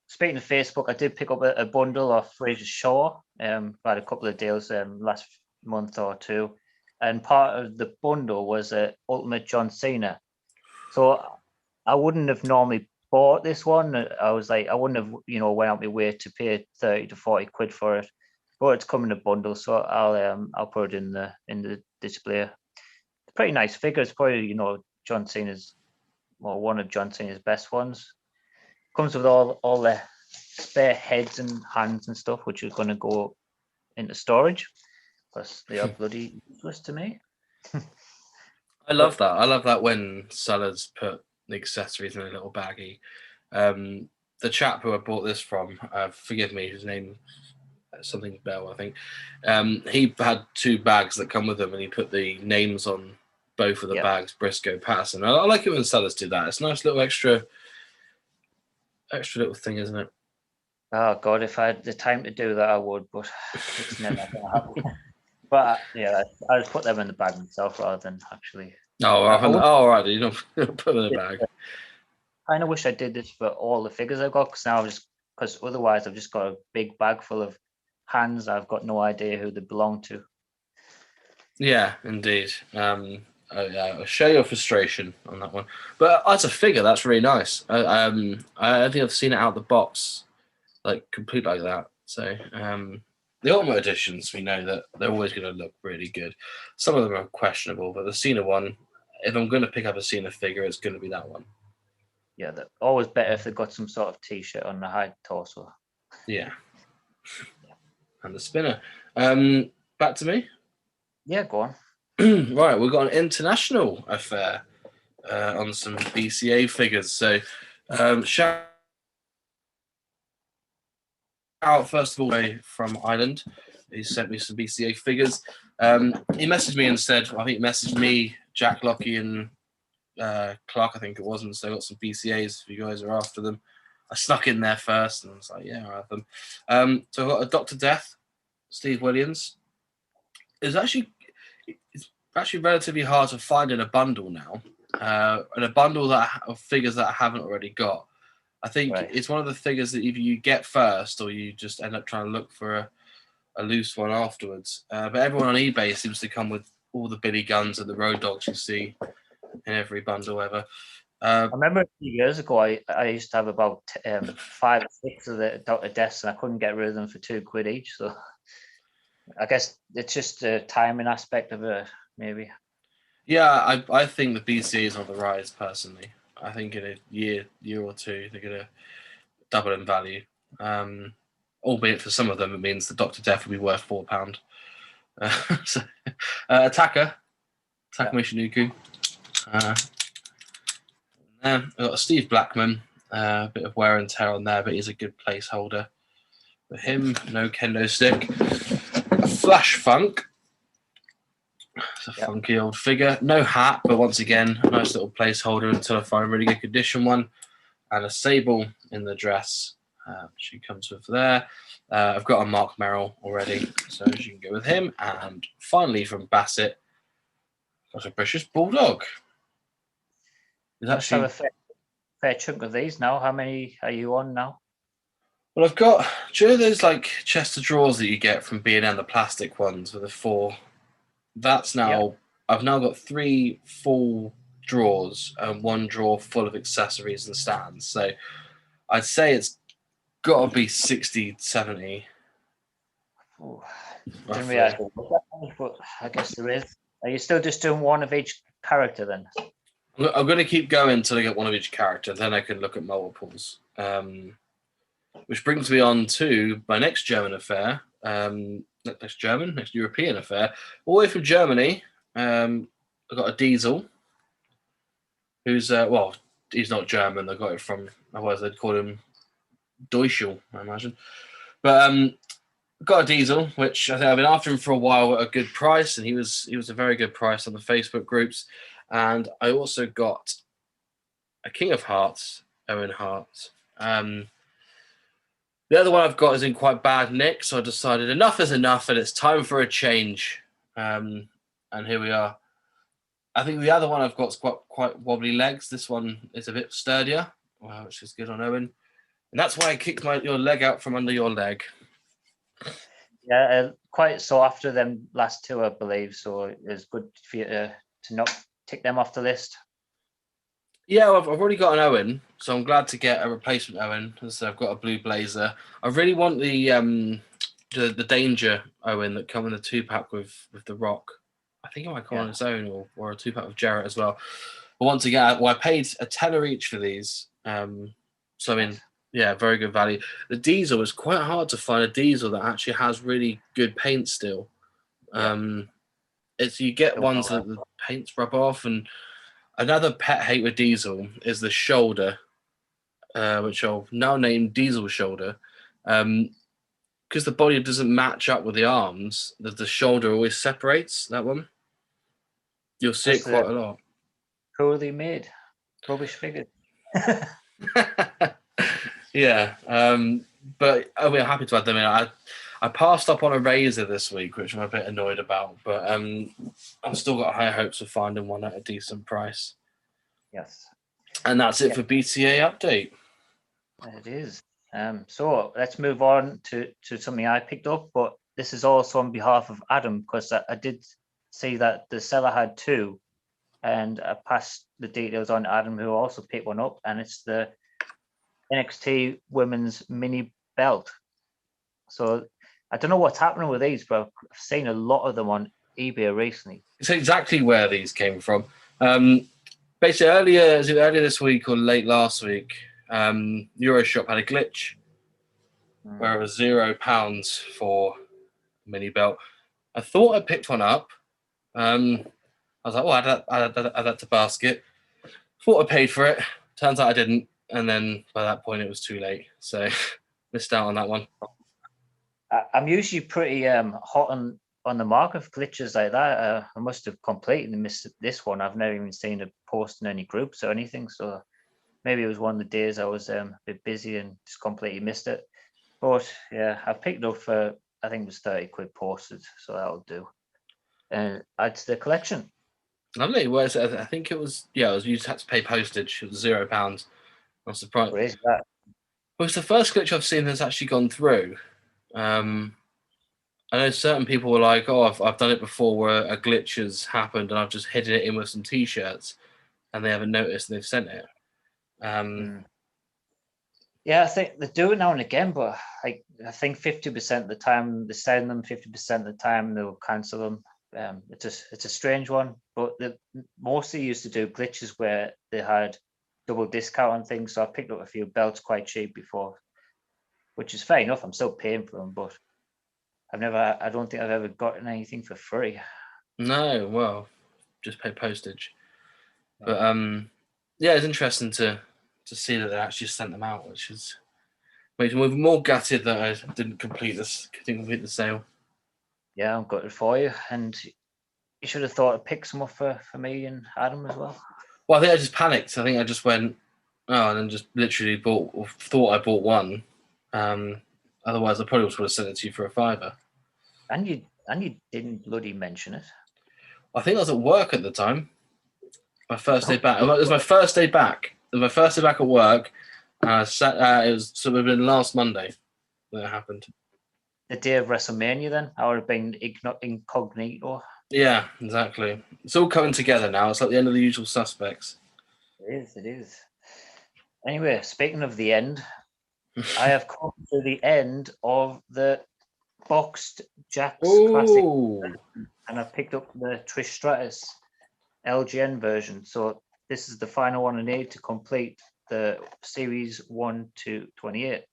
speaking of Facebook, I did pick up a bundle of Fraser Shaw. Had a couple of deals last month or 2, and part of the bundle was Ultimate John Cena. So I wouldn't have normally bought this one. I was like, I wouldn't have, went out my way to pay 30 to 40 quid for it. But it's come in a bundle, so I'll put it in the display. Pretty nice figure. It's probably John Cena's, well, one of John Cena's best ones. Comes with all the spare heads and hands and stuff, which is going to go into storage because they are bloody useless to me. I love that. I love that when sellers put the accessories in a little baggie. The chap who I bought this from, forgive me, his name something Bell, I think. He had 2 bags that come with him, and he put the names on both of the bags, Briscoe, Patterson. I like it when sellers do that. It's a nice little extra little thing, isn't it? Oh God, if I had the time to do that, I would, but it's never going to happen. But yeah, I just put them in the bag myself rather than actually. All right, you don't put them in the bag. I kind of wish I did this for all the figures I've got, because otherwise I've just got a big bag full of hands. I've got no idea who they belong to. Yeah, indeed. I'll show your frustration on that one. But as a figure, that's really nice. I don't think I've seen it out of the box, like complete like that. So the Ultimate Editions, we know that they're always going to look really good. Some of them are questionable, but the Cena one, if I'm going to pick up a Cena figure, it's going to be that one. Yeah, they're always better if they've got some sort of T-shirt on the high torso. Yeah. And the spinner. Back to me? Yeah, go on. Right, we've got an international affair on some BCA figures. So shout out first of all from Ireland. He sent me some BCA figures. He messaged me and said, I think he messaged me, Jack Lockie and Clark, I think it was, and so I got some BCAs if you guys are after them. I snuck in there first and I was like, yeah, I have them. So I've got a Dr. Death, Steve Williams. It's actually relatively hard to find in a bundle now. And a bundle of figures that I haven't already got. I think it's one of the figures that either you get first or you just end up trying to look for a loose one afterwards. But everyone on eBay seems to come with all the Billy Guns and the Road Dogs you see in every bundle ever. I remember a few years ago, I used to have about 5 or 6 of the Dr. Deaths, and I couldn't get rid of them for £2 each. So I guess it's just the timing aspect of it, maybe. Yeah, I think the BCA is on the rise, personally. I think in a year or two, they're going to double in value. Albeit for some of them, it means the Dr. Death will be worth £4. So, Attacker Michinoku. I've got a Steve Blackman, a bit of wear and tear on there, but he's a good placeholder. For him, no kendo stick. A Flash Funk. It's a funky old figure. No hat, but once again, a nice little placeholder until I find a really good condition one. And a Sable in the dress. She comes with there. I've got a Mark Merrill already, so she can go with him. And finally, from Bassett, got a British Bulldog. There's actually a fair chunk of these now. How many are you on now? Well, I've got, do you know those like chest of drawers that you get from B&M, the plastic ones with the 4? That's now, I've now got 3 full drawers and 1 drawer full of accessories and stands. So I'd say it's got to be 60, 70. Didn't realize there was that many, but I guess there is. Are you still just doing one of each character then? I'm going to keep going until I get one of each character. Then I can look at multiples. Which brings me on to my next German affair. Next European affair. All the way from Germany, I've got a Diesel. Who's, well, he's not German. I got it from, otherwise they'd call him Deutschel, I imagine. But got a Diesel, which I think I've been after him for a while at a good price, and he was a very good price on the Facebook groups. And I also got a King of Hearts, Owen Hart. The other one I've got is in quite bad nick, so I decided enough is enough, and it's time for a change. And here we are. I think the other one I've got is quite wobbly legs. This one is a bit sturdier, which is good on Owen. And that's why I kicked your leg out from under your leg. Yeah, quite so after them last 2, I believe. So it's good for you to not tick them off the list. Yeah, well, I've already got an Owen, so I'm glad to get a replacement Owen. So I've got a blue blazer. I really want the Danger Owen that come in the 2-pack with the Rock. I think it might come on its own, or a 2-pack with Jarrett as well. But once again, I paid a tenner each for these. So I mean, yeah, very good value. The Diesel is quite hard to find a Diesel that actually has really good paint still. It's you get ones that the paints rub off, and another pet hate with Diesel is the shoulder, which I'll now name Diesel Shoulder. Because the body doesn't match up with the arms, the shoulder always separates, that one. You'll see it quite a lot. Poorly made. Rubbish figure. Yeah. But we're happy to add them in. I passed up on a Razor this week, which I'm a bit annoyed about, but I've still got high hopes of finding one at a decent price. Yes. And that's it for BTA update. It is. So let's move on to something I picked up, but this is also on behalf of Adam, because I did see that the seller had 2, and I passed the details on to Adam, who also picked one up, and it's the NXT Women's Mini Belt. So I don't know what's happening with these, but I've seen a lot of them on eBay recently. It's exactly where these came from. Basically, earlier this week or late last week, Euroshop had a glitch where it was £0 for a mini belt. I thought I picked one up. I was like, well, add that to basket. Thought I paid for it. Turns out I didn't. And then by that point, it was too late. So missed out on that one. I'm usually pretty hot on the mark of glitches like that. I must have completely missed this one. I've never even seen it post in any groups or anything. So maybe it was one of the days I was a bit busy and just completely missed it. But yeah, I picked up for, I think it was 30 quid posted. So that'll do. And add to the collection. Lovely. Well, I think it was, you just had to pay postage. It was £0. I'm surprised. What is that? Well, it's the first glitch I've seen that's actually gone through. I know certain people were like, oh, I've done it before where a glitch has happened and I've just hidden it in with some T-shirts. and they haven't noticed and they've sent it. Yeah, I think they do it now and again, but I think 50% of the time they send them, 50% of the time they'll cancel them. It's a strange one, but they mostly used to do glitches where they had double discount on things. So I picked up a few belts quite cheap before, which is fair enough. I'm still paying for them, but I don't think I've ever gotten anything for free. No, well, just pay postage. But yeah, it's interesting to see that they actually sent them out, which is makes me more gutted that I didn't complete the sale. Yeah, I'm gutted for you, and you should have thought to pick some up for me and Adam as well. Well, I think I just panicked. I think I just went, and then just literally thought I bought one. Otherwise, I probably would have sent it to you for a £5. And you didn't bloody mention it. I think I was at work at the time. My first day back. It was my first day back. It was my first day back at work. It was sort of been last Monday that it happened. The day of WrestleMania, then I would have been incognito. Yeah, exactly. It's all coming together now. It's like the end of The Usual Suspects. It is. Anyway, speaking of the end, I have come to the end of the boxed Jack's Classic, and I've picked up the Trish Stratus LGN version. So this is the final one I need to complete the series 1 to 28.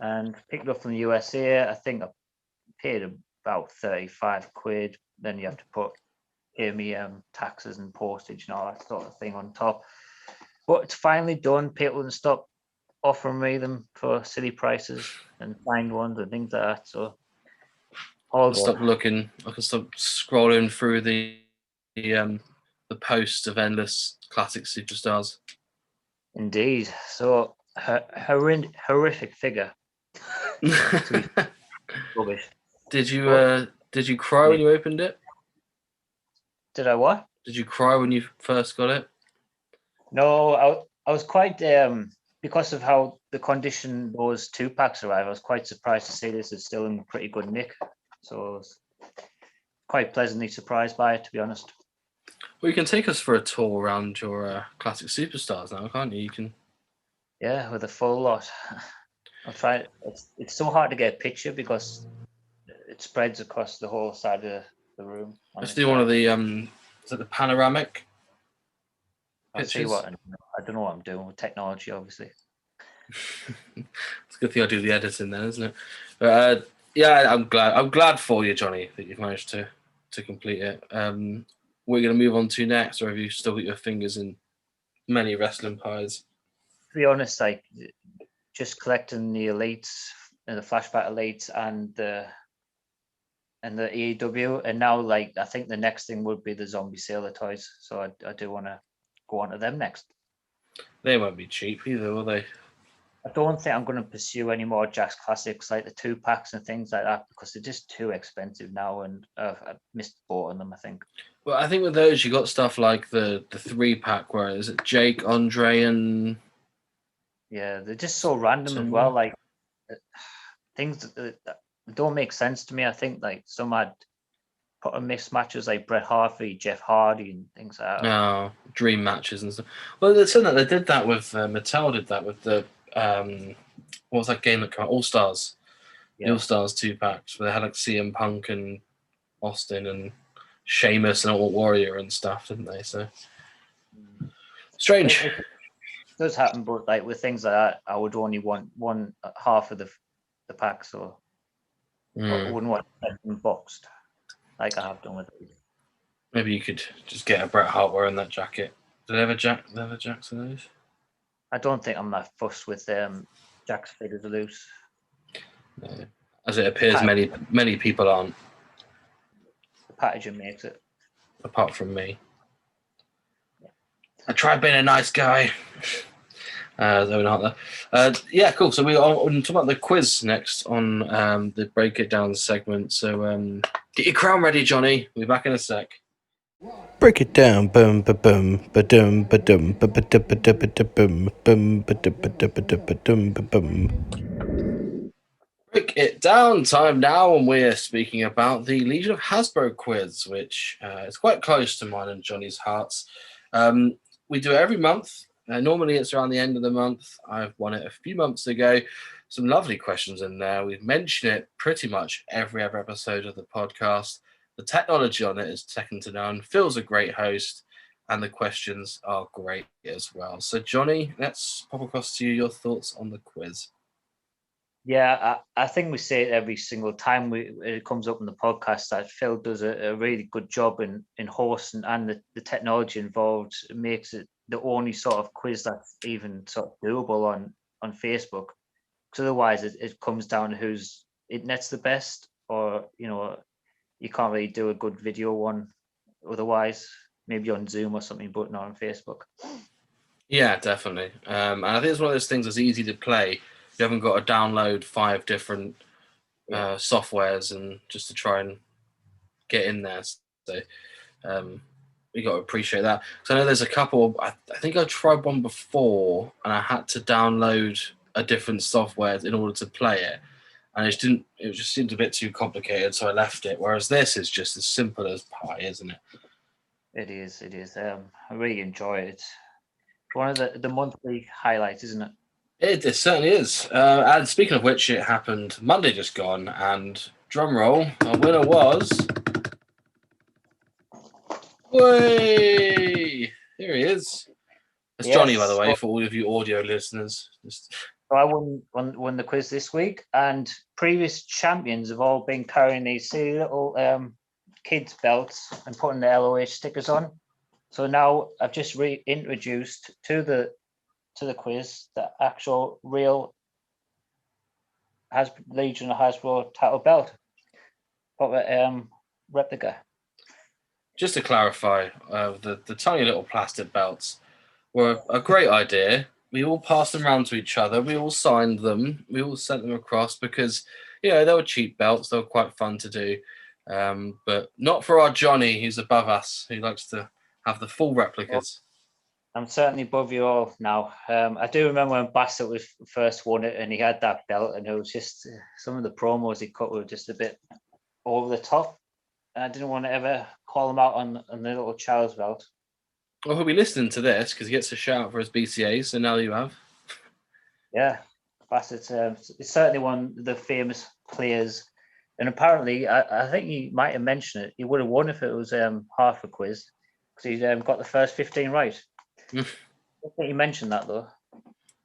And picked it up from the USA. I think I paid about 35 quid. Then you have to pay me taxes and postage and all that sort of thing on top. But it's finally done. People can stop offering me them for silly prices and find ones and things like that. So I'll stop looking. I can stop scrolling through the post of endless classic superstars. Indeed. So horrific figure. Rubbish. Did you cry when you opened it? Did I what? Did you cry when you first got it? No, I was quite because of how the condition those 2-packs arrived. I was quite surprised to see this is still in pretty good nick. So I was quite pleasantly surprised by it, to be honest. Well, you can take us for a tour around your classic superstars now, can't you? You can. Yeah, with a full lot. I'll try. It's so hard to get a picture because it spreads across the whole side of the room. Let's do one of the is it the panoramic? I'll tell you what, I don't know what I'm doing with technology, obviously. It's a good thing I do the editing then, isn't it? But yeah, I'm glad for you, Johnny, that you've managed to complete it. What are you going to move on to next, or have you still got your fingers in many wrestling pies? To be honest, like just collecting the elites and the flashback elites and the AEW, and now like I think the next thing would be the zombie sailor toys. So I do want to go on to them next. They won't be cheap either, will they? I don't think I'm going to pursue any more Jack's Classics like the 2-packs and things like that because they're just too expensive now, and I've missed both on them, I think. Well, I think with those you got stuff like the 3-pack where is it Jake, Andre, and yeah, they're just so random as well. Like things that don't make sense to me. I think like some had put on mixed matches like Bret Hart v Jeff Hardy and things like that. Oh, dream matches and stuff. Well, they said that they did that with Mattel. Did that with the what was that game that came out? All Stars. Yeah. The All Stars 2-packs where they had like CM Punk and Austin and Sheamus and Ultimate Warrior and stuff, didn't they? So strange. It does happen, but like with things like that, I would only want one half of the pack, so I wouldn't want them boxed like I have done with it. Maybe you could just get a Bret Hart wearing that jacket. Do they have a Jacks of those? I don't think I'm that fussed with Jack's figures loose. No. As it appears, many people aren't. The packaging makes it. Apart from me. Yeah. I tried being a nice guy. Though not there. Yeah, cool. So we're on talk about the quiz next on the Break It Down segment. So get your crown ready, Johnny. We'll be back in a sec. Break it down, boom, ba boom, ba dum, ba dum, ba ba da ba da ba da boom, boom, ba da ba da ba da ba dum, ba boom. Break it down time now, and we're speaking about the Legion of Hasbro Quiz, which is quite close to mine and Johnny's hearts. We do it every month. Normally it's around the end of the month. I've won it a few months ago. Some lovely questions in there. We've mentioned it pretty much every other episode of the podcast. The technology on it is second to none. Phil's a great host, and the questions are great as well. So, Johnny, let's pop across to you your thoughts on the quiz. Yeah, I think we say it every single time it comes up in the podcast that Phil does a really good job in hosting, and the technology involved makes it the only sort of quiz that's even sort of doable on Facebook. Because otherwise it comes down to whose internet's the best, or you can't really do a good video one otherwise. Maybe on Zoom or something, but not on Facebook. Yeah, definitely. And I think it's one of those things that's easy to play. You haven't got to download 5 different softwares and just to try and get in there. So we got to appreciate that. So I know there's a couple. I think I tried one before, and I had to download a different software in order to play it, and it just seemed a bit too complicated, so I left it. Whereas this is just as simple as pie, isn't it? It is. I really enjoy it. It's one of the monthly highlights, isn't it? It certainly is. And speaking of which, it happened Monday just gone, and drum roll, our winner was... Way! Here he is. It's Yes. Johnny, by the way, for all of you audio listeners. So I won the quiz this week, and previous champions have all been carrying these silly little kids' belts and putting the LOH stickers on. So now I've just reintroduced to the quiz the actual real Legion of Hasbro title belt, replica. Just to clarify, the tiny little plastic belts were a great idea. We all passed them around to each other. We all signed them. We all sent them across because, they were cheap belts. They were quite fun to do. But not for our Johnny, who's above us, who likes to have the full replicas. I'm certainly above you all now. I do remember when Bassett was first won it and he had that belt, and it was just some of the promos he cut were just a bit over the top. I didn't want to ever call him out on the little child's belt. Well, he'll be listening to this because he gets a shout for his BCA, so now you have. Yeah, Bassett's it's certainly one of the famous players. And apparently, I think he might have mentioned it. He would have won if it was half a quiz, because he got the first 15 right. I think he mentioned that, though.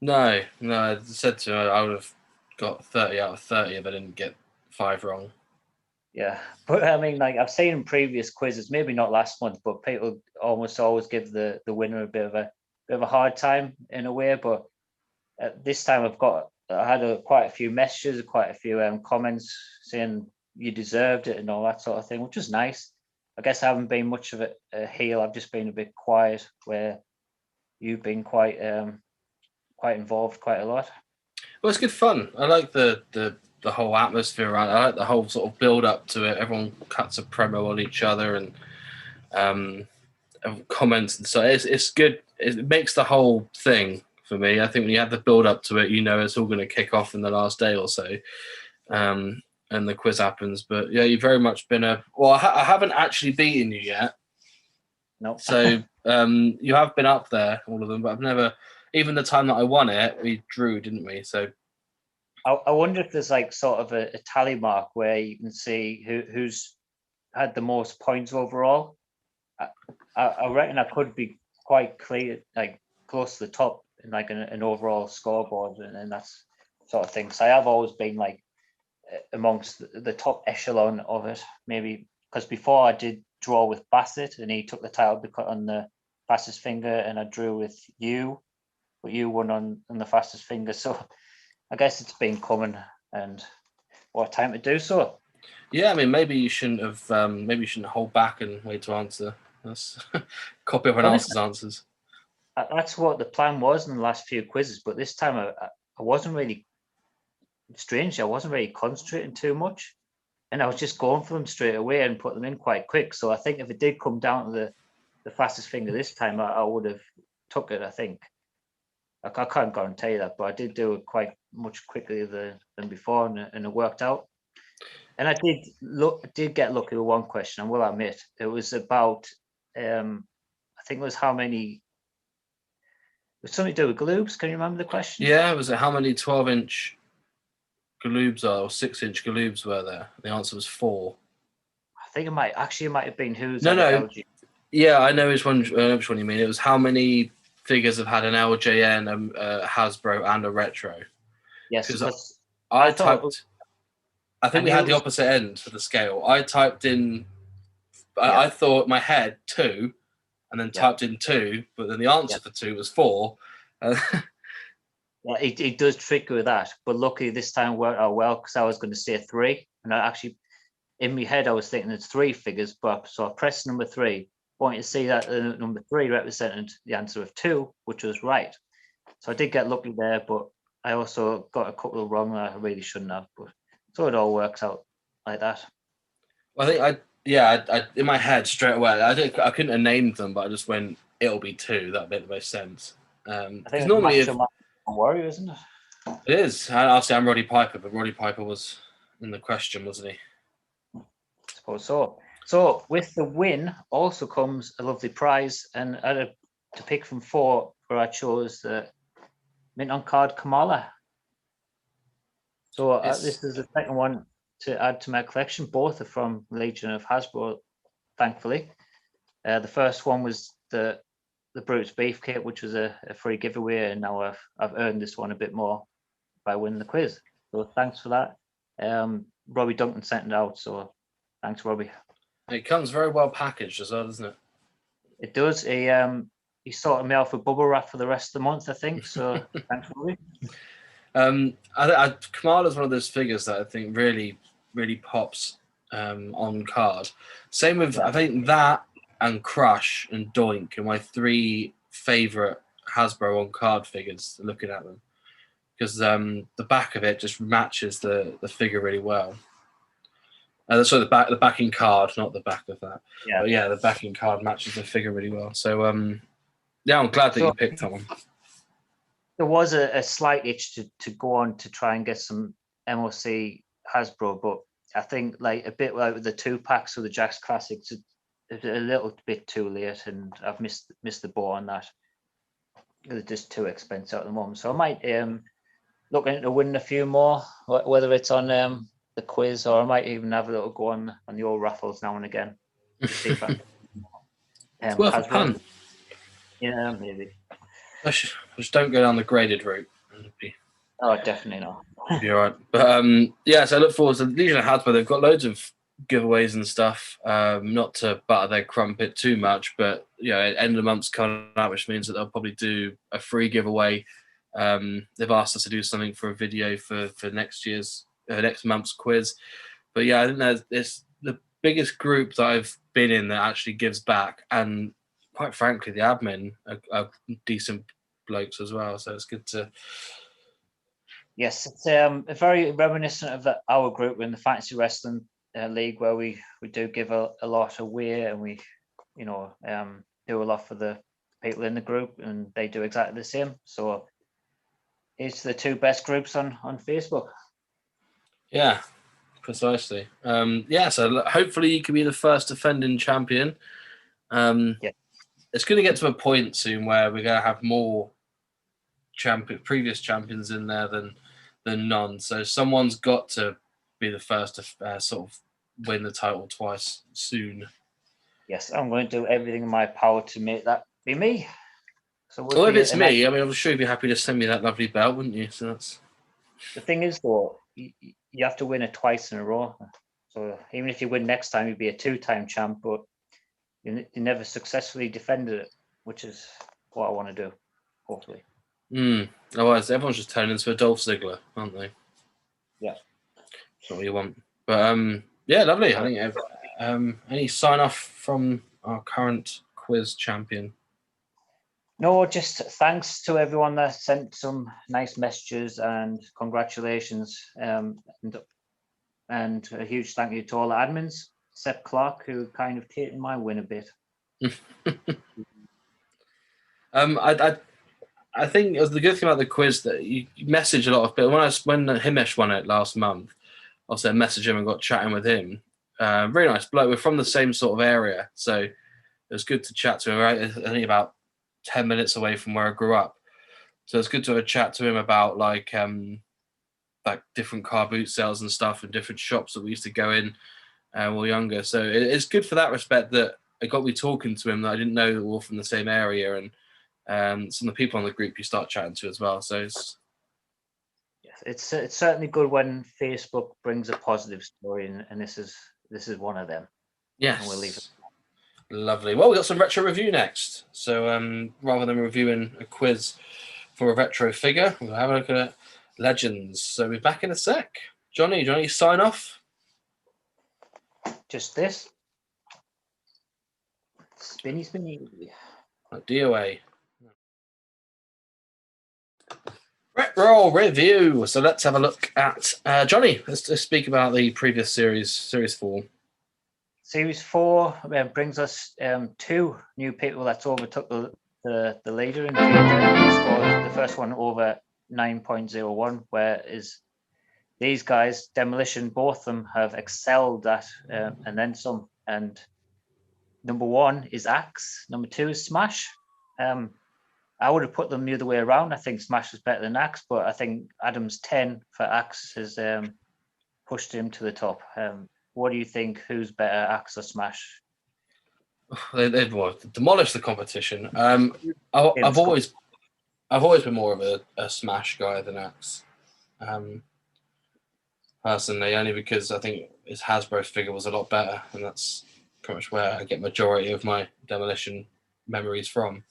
No, I said to him I would have got 30 out of 30 if I didn't get 5 wrong. Yeah, but I mean, like I've seen in previous quizzes, maybe not last month, but people almost always give the winner a bit of a hard time in a way. But this time I had quite a few messages, quite a few comments saying you deserved it and all that sort of thing, which was nice. I guess I haven't been much of a heel. I've just been a bit quiet, where you've been quite involved quite a lot. Well, it's good fun. I like the whole atmosphere around it. I like the whole sort of build up to it. Everyone cuts a promo on each other and comments, and so it's good. It makes the whole thing for me. I think when you have the build up to it, it's all going to kick off in the last day or so, and the quiz happens. But yeah, you've very much been I haven't actually beaten you yet. No. So you have been up there, all of them, but I've never. Even the time that I won it, we drew, didn't we? So I wonder if there's like sort of a tally mark where you can see who's had the most points overall. I reckon I could be quite clear, like close to the top in like an overall scoreboard and that's sort of thing. So I have always been like amongst the top echelon of it, maybe because before I did draw with Bassett and he took the title on the fastest finger, and I drew with you, but you won on the fastest finger. So I guess it's been coming, and what time to do so. Yeah, I mean, maybe you shouldn't have. Maybe you shouldn't hold back and wait to answer. That's copy everyone else's answers. That's what the plan was in the last few quizzes, but this time I wasn't really. Strange, I wasn't really concentrating too much, and I was just going for them straight away and put them in quite quick. So I think if it did come down to the fastest finger this time, I would have took it. I think. I can't guarantee that, but I did do it quite much quicker than before, and it worked out. And I did get lucky with one question. I will admit it was about. I think it was how many. It was something to do with Galoobs. Can you remember the question? Yeah, was it how many 12-inch Galoobs or 6-inch Galoobs were there? The answer was 4. I think it might have been who's No, at no. LG. Yeah, I know which one you mean. It was how many figures have had an LJN, a Hasbro, and a retro. Yes, Because I thought- typed. I think we had the opposite end of the scale. I typed in. I thought in my head 2, and then typed in 2, but then the answer for 2 was 4. Yeah, it does trick with that, but luckily this time worked out well because I was going to say 3, and I actually in my head I was thinking it's 3 figures, but so I pressed number 3, wanting to see that number 3 represented the answer of 2, which was right. So I did get lucky there, but I also got a couple of wrong that I really shouldn't have. But so it all works out like that. Well, I think I in my head straight away. I couldn't have named them, but I just went, it'll be 2. That made the most sense. I think normally Macho Man Warrior, isn't it? it is. Obviously, I'm Roddy Piper, but Roddy Piper was in the question, wasn't he? I suppose so. So with the win also comes a lovely prize, and I had to pick from 4 where I chose the mint on card Kamala. So this is the second one to add to my collection. Both are from Legion of Hasbro, thankfully. The first one was the Brute's Beef Kit, which was a free giveaway, and now I've earned this one a bit more by winning the quiz. So thanks for that. Robbie Duncan sent it out, so thanks, Robbie. It comes very well packaged as well, doesn't it? It does. He sorted me out for bubble wrap for the rest of the month, I think. So thanks, Robbie. Kamala's one of those figures that I think really, really pops on card. Same with I think that and Crush and Doink are my 3 favorite Hasbro on card figures. Looking at them, because the back of it just matches the figure really well. So the backing card, not the back of that. Yeah, but yeah, the backing card matches the figure really well. So yeah, I'm glad that you picked that one. There was a slight itch to go on to try and get some MOC Hasbro, but I think like a bit like with the 2 packs of the Jax Classics, it's a little bit too late, and I've missed the boat on that. It's just too expensive at the moment. So I might look into winning a few more, whether it's on the quiz, or I might even have a little go on the old raffles now and again. See if I it's worth a punt. Yeah, maybe. Just don't go down the graded route. Oh, definitely not. You're right. But yeah, so I look forward to Legion of Hasbro. They've got loads of giveaways and stuff. Not to butter their crumpet too much, but end of the month's coming out, which means that they'll probably do a free giveaway. They've asked us to do something for a video for next month's quiz. But yeah, I think it's the biggest group that I've been in that actually gives back, and quite frankly, the admin are decent blokes as well. So it's good to. Yes, it's very reminiscent of our group in the Fantasy Wrestling League, where we do give a lot away, and we do a lot for the people in the group, and they do exactly the same. So it's the 2 best groups on Facebook. Yeah, precisely. So hopefully you can be the first defending champion. It's going to get to a point soon where we're going to have more previous champions in there than none. So someone's got to be the first to sort of win the title twice soon. Yes, I'm going to do everything in my power to make that be me. So if it's me, I mean, I'm sure you'd be happy to send me that lovely belt, wouldn't you? So that's the thing is, though, you have to win it twice in a row. So even if you win next time, you'd be a 2-time champ, but you never successfully defended it, which is what I want to do, hopefully. Otherwise, everyone's just turning into a Dolph Ziggler, aren't they? Yeah. That's what you want. But yeah, lovely. I think any sign off from our current quiz champion? No, just thanks to everyone that sent some nice messages and congratulations. And a huge thank you to all the admins, except Clark, who kind of taken my win a bit. I think it was the good thing about the quiz that you message a lot of people. When Himesh won it last month, also I messaged him and got chatting with him. Very nice bloke. We're from the same sort of area, so it was good to chat to him. Right, it's only about 10 minutes away from where I grew up, so it's good to have a chat to him about like different car boot sales and stuff, and different shops that we used to go in when we were younger. So it's good for that respect that it got me talking to him that I didn't know were all from the same area, and some of the people on the group you start chatting to as well. So it's certainly good when Facebook brings a positive story, and this is one of them. yes, and we'll leave it. Lovely. Well, we got some retro review next. So rather than reviewing a quiz for a retro figure, we'll have a look at Legends. So we're back in a sec. Johnny, sign off. Just this. Spinny. DOA. Retro review. So let's have a look at Johnny. Let's speak about the previous series 4. Series 4 brings us 2 new people that's overtook the leader in scored the first one over 9.01, whereas these guys, Demolition, both of them have excelled at and then some. And number 1 is Axe, number 2 is Smash. I would have put them the other way around. I think Smash was better than Axe, but I think Adam's 10 for Axe has pushed him to the top. What do you think? Who's better, Axe or Smash? They've demolished the competition. I've always been more of a Smash guy than Axe. Personally, only because I think his Hasbro figure was a lot better, and that's pretty much where I get majority of my Demolition memories from.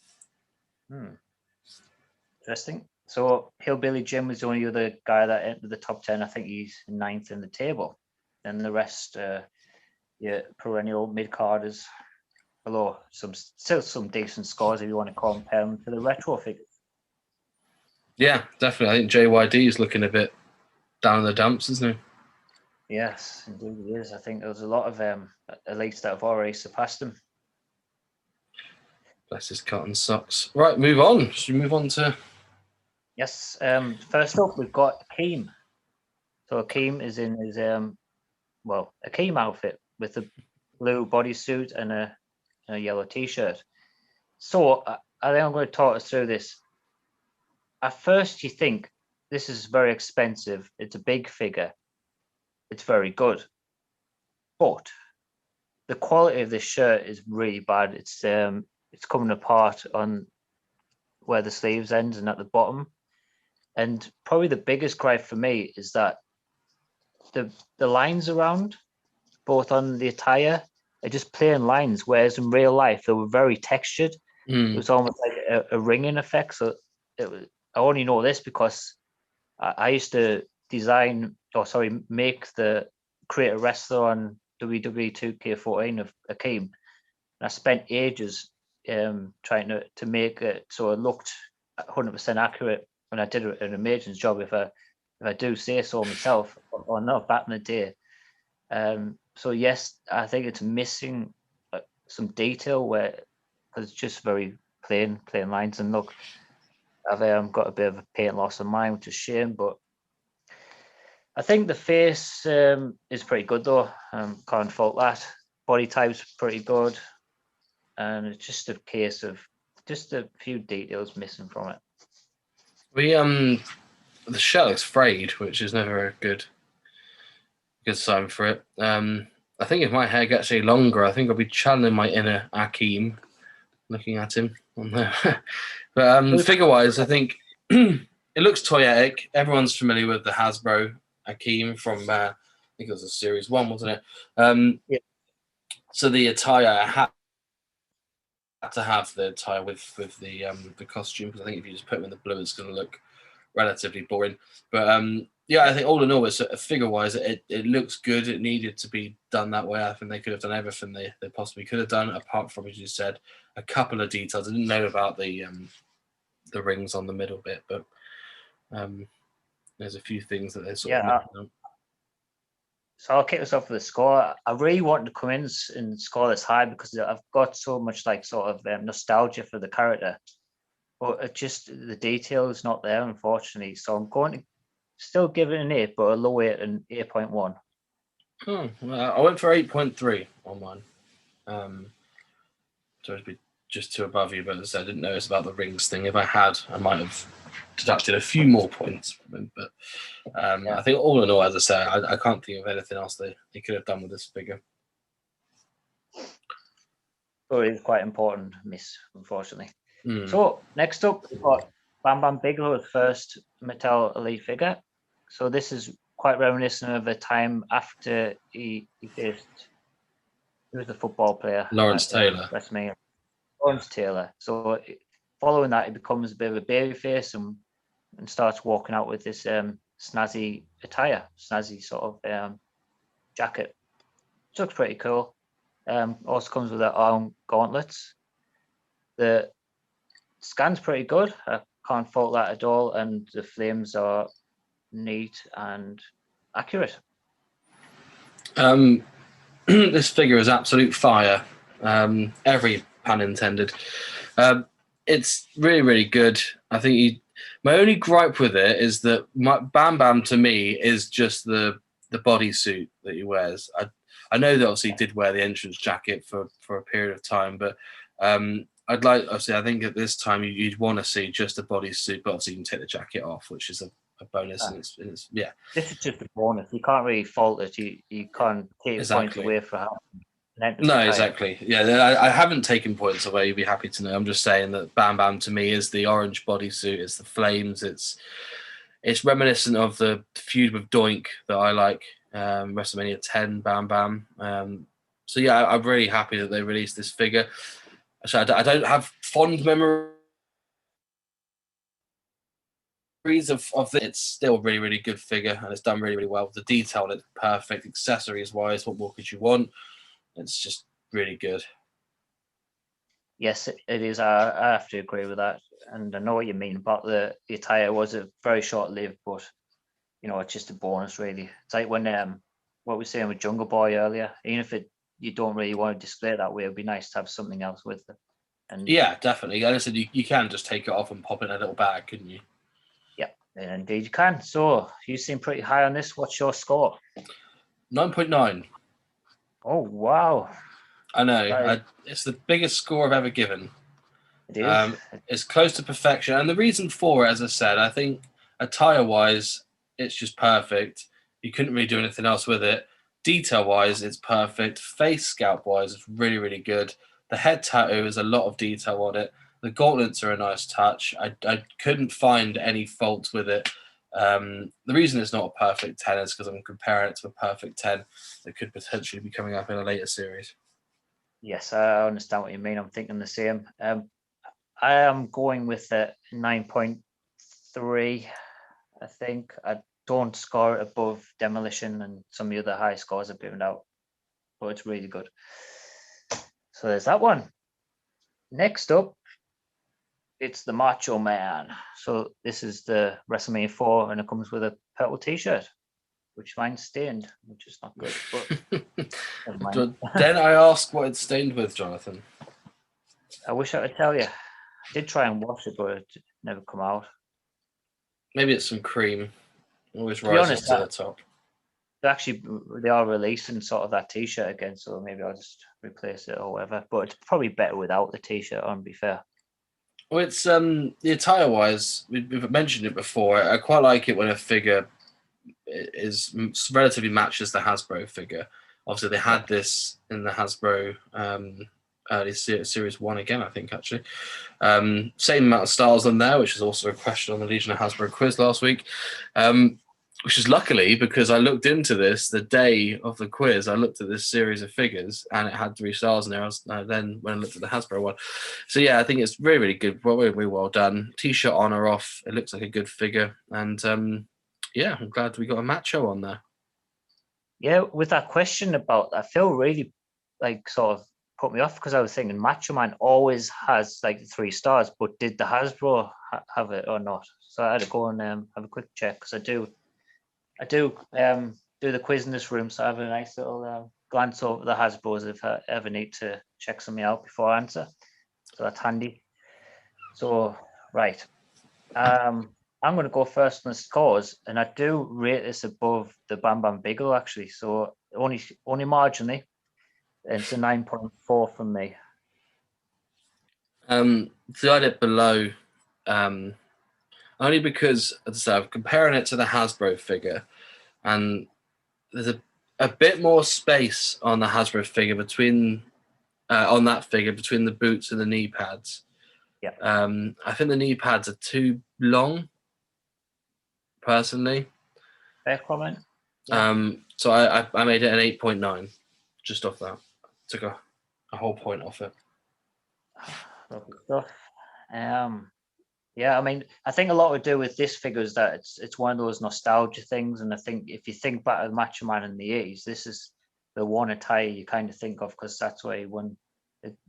Interesting. So Hillbilly Jim was the only other guy that entered the top 10. I think he's 9th in the table. And the rest, perennial mid-carders below. Still some decent scores if you want to compare them to the retro figures. Yeah, definitely. I think JYD is looking a bit down in the dumps, isn't he? Yes, indeed he is. I think there's a lot of elites that have already surpassed him. Bless his cotton socks. Right, move on. Should we move on to... Yes. First up, we've got Keem. So Keem is in his a Keem outfit with a blue bodysuit and a yellow t-shirt. So I think I'm going to talk us through this. At first, you think this is very expensive. It's a big figure. It's very good. But the quality of this shirt is really bad. It's coming apart on where the sleeves end and at the bottom. And probably the biggest gripe for me is that the lines around, both on the attire, are just plain lines, whereas in real life they were very textured. It was almost like a ringing effect. So I only know this because I used to create a wrestler on WWE 2K14 of Keem. And I spent ages trying to make it so it looked 100% accurate, and I did an amazing job if I do say so myself, or not back in the day. So yes, I think it's missing some detail because it's just very plain lines. And look, I've got a bit of a paint loss on mine, which is a shame, but I think the face is pretty good though. Can't fault that. Body type's pretty good, and it's just a case of just a few details missing from it. The shell is frayed, which is never a good sign for it. I think if my hair gets any longer, I think I'll be channeling my inner Akeem, looking at him on there. But figure-wise, I think it looks toyetic. Everyone's familiar with the Hasbro Keem from I think it was a series 1, wasn't it? Yeah. So the attire had to have the attire with the costume, because I think if you just put them in the blue, it's going to look relatively boring. But I think all in all, it's figure-wise, it looks good. It needed to be done that way. I think they could have done everything they possibly could have done, apart from, as you said, a couple of details. I didn't know about the rings on the middle bit, but there's a few things that they sort of. So I'll kick us off with a score. I really wanted to come in and score this high because I've got so much nostalgia for the character, but it just the detail is not there, unfortunately. So I'm going to still give it an 8, but a low 8 and 8.1. Oh, well, I went for 8.3 on mine. to be just two above you, but as I didn't notice about the rings thing. If I had, I might have deducted a few more points from him. But I think all in all, as I say, I can't think of anything else they could have done with this figure. So it is quite important miss, unfortunately. Mm. So next up, we've got Bam Bam Bigelow's first Mattel Elite figure. So this is quite reminiscent of a time after he faced, who was the football player? Lawrence Taylor. WrestleMania. Lawrence Taylor. So following that, he becomes a bit of a baby face and starts walking out with this snazzy attire, snazzy sort of jacket. Which looks pretty cool. Also comes with their own gauntlets. The scan's pretty good. I can't fault that at all. And the flames are neat and accurate. This figure is absolute fire. Every pun intended. It's really, really good. I think my only gripe with it is that Bam Bam to me is just the bodysuit that he wears. I know that obviously he did wear the entrance jacket for a period of time, but I'd like, obviously, I think at this time you'd want to see just a bodysuit, but obviously you can take the jacket off, which is a bonus. And it's yeah. This is just a bonus. You can't really fault it. You can't take points away for having an entrance attire. Exactly. Yeah, I haven't taken points away. You'd be happy to know. I'm just saying that Bam Bam to me is the orange bodysuit. It's the flames. It's reminiscent of the feud with Doink that I like. WrestleMania 10 Bam Bam. So yeah, I'm really happy that they released this figure. So I don't have fond memories of it. It's still a really, really good figure, and it's done really, really well. The detail on it's perfect. Accessories wise, what more could you want? It's just really good. Yes, it is. I have to agree with that, and I know what you mean about the attire. Was a very short lived, but it's just a bonus, really. It's like when what we were saying with Jungle Boy earlier. Even if you don't really want to display it that way, it'd be nice to have something else with it. And yeah, definitely. Like I said, you can just take it off and pop it in a little bag, couldn't you? Yeah, indeed you can. So you seem pretty high on this. What's your score? 9.9. Oh wow! I know. It's the biggest score I've ever given. It is. It's close to perfection, and the reason for it, as I said, I think attire-wise, it's just perfect. You couldn't really do anything else with it. Detail-wise, it's perfect. Face sculpt-wise, it's really, really good. The head tattoo is a lot of detail on it. The gauntlets are a nice touch. I couldn't find any faults with it. The reason it's not a perfect 10 is because I'm comparing it to a perfect 10 that could potentially be coming up in a later series. Yes, I understand what you mean. I'm thinking the same. I am going with a 9.3, I think. I don't score it above Demolition and some of the other high scores I've given out, but it's really good. So there's that one. Next up, it's the Macho Man. So this is the WrestleMania 4, and it comes with a purple t-shirt, which mine's stained, which is not good. But never mind. Then I ask what it's stained with, Jonathan. I wish I could tell you. I did try and wash it, but it never come out. Maybe it's some cream. Always be rises honest, to the top. Actually, they are releasing sort of that t-shirt again, so maybe I'll just replace it or whatever. But it's probably better without the t-shirt on, to be fair. Well, it's the attire wise, we've mentioned it before. I quite like it when a figure is relatively matches the Hasbro figure. Obviously, they had this in the Hasbro early series 1 again, I think, actually. Same amount of styles on there, which is also a question on the Legion of Hasbro quiz last week. Which is luckily because I looked into this the day of the quiz. I looked at this series of figures and it had 3 stars in there. Then when I looked at the Hasbro one, so yeah, I think it's really, really good. Really, really well done. T-shirt on or off, it looks like a good figure. And yeah, I'm glad we got a Macho on there. Yeah, with that question about, I feel really like sort of put me off because I was thinking Macho Man always has like 3 stars, but did the Hasbro have it or not? So I had to go and have a quick check because I do do the quiz in this room, so I have a nice little glance over the Hasbros if I ever need to check something out before I answer. So that's handy. So, right. I'm going to go first on the scores, and I do rate this above the Bam Bam Bigelow, actually. So only marginally. It's a 9.4 from me. So I had it below, only because, as I said, I'm comparing it to the Hasbro figure, and there's a bit more space on the Hasbro figure between the boots and the knee pads. Yeah. I think the knee pads are too long, personally. Fair comment. Yeah. So I made it an 8.9, just off that. Took a whole point off it. Lovely stuff. Yeah, I mean, I think a lot to do with this figure is that it's one of those nostalgia things, and I think if you think back to Macho Man in the 80s, this is the one attire you kind of think of because that's where he won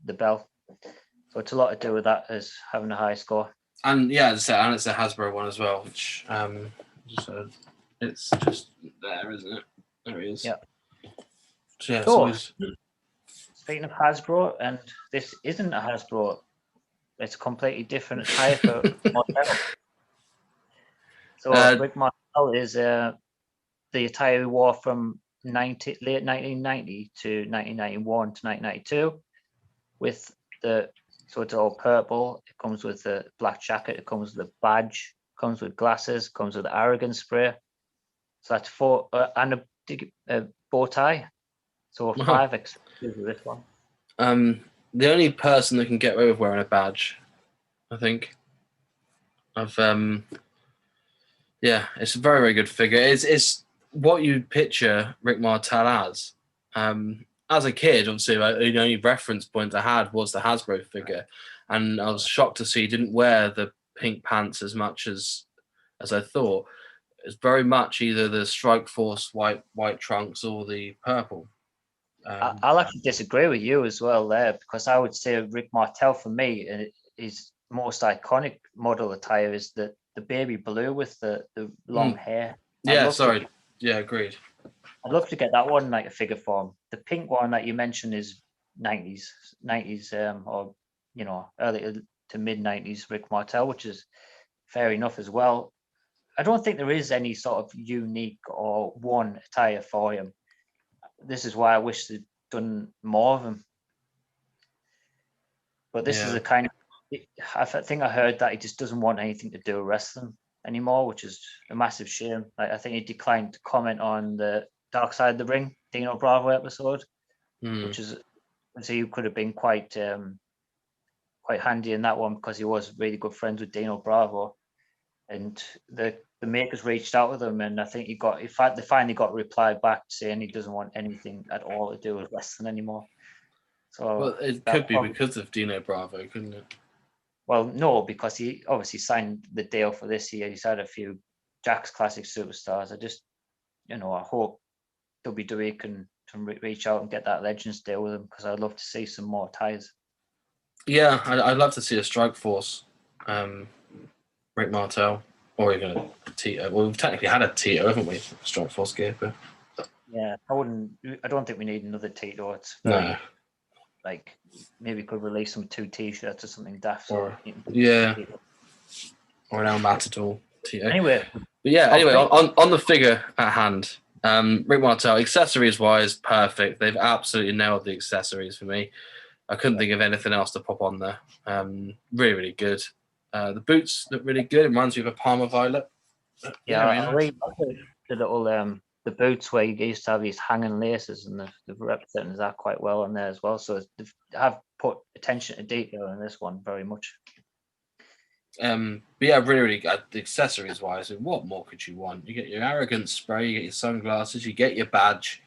the belt. So it's a lot to do with that as having a high score. And yeah, as I said, and it's a Hasbro one as well, which so it's just there, isn't it? There it is. Yeah. So, yeah, So, speaking of Hasbro, and this isn't a Hasbro, it's a completely different attire for Martel. So Rick Martel is the attire he wore from late 1990 to 1991 to 1992 with so it's all purple. It comes with the black jacket. It comes with a badge. Comes with glasses. Comes with the arrogance spray. So that's 4 and a bow tie. So 5 exclusive with this one. The only person that can get away with wearing a badge, I think. It's a very, very good figure. It's what you picture Rick Martel as. As a kid, obviously, the only reference point I had was the Hasbro figure, and I was shocked to see he didn't wear the pink pants as much as I thought. It's very much either the Strike Force white trunks or the purple. I'll actually disagree with you as well there, because I would say Rick Martel for me, his most iconic model attire is the baby blue with the long hair. Agreed. I'd love to get that one like a figure form. The pink one that you mentioned is 90s, or early to mid 90s Rick Martel, which is fair enough as well. I don't think there is any sort of unique or one attire for him. This is why I wish they'd done more of them. But this is a kind of, I think I heard that he just doesn't want anything to do with wrestling anymore, which is a massive shame. I think he declined to comment on the Dark Side of the Ring Dino Bravo episode, which is, so he could have been quite handy in that one because he was really good friends with Dino Bravo, and the makers reached out with him, and I think they finally got a reply back saying he doesn't want anything at all to do with wrestling anymore. So it could be because of Dino Bravo, couldn't it? Well, no, because he obviously signed the deal for this year. He's had a few Jack's Classic Superstars. I just, I hope WWE can reach out and get that Legends deal with him, because I'd love to see some more ties. Yeah, I'd love to see a Strike Force, Rick Martel, or even a Tito. Well, we've technically had a Tito, haven't we? Strike Force gear, but yeah, I don't think we need another Tito. It's like maybe could release some 2 T-shirts or something daft. Or an El Matador Tito. Anyway, on the figure at hand, Rick Martel, accessories wise, perfect. They've absolutely nailed the accessories for me. I couldn't think of anything else to pop on there. Really, really good. The boots look really good. It reminds me of a Parma Violet. I really like the little the boots where you used to have these hanging laces, and they've represented that quite well on there as well. So they have put attention to detail in this one very much. Really, really good. Accessories wise, what more could you want? You get your arrogance spray, you get your sunglasses, you get your badge,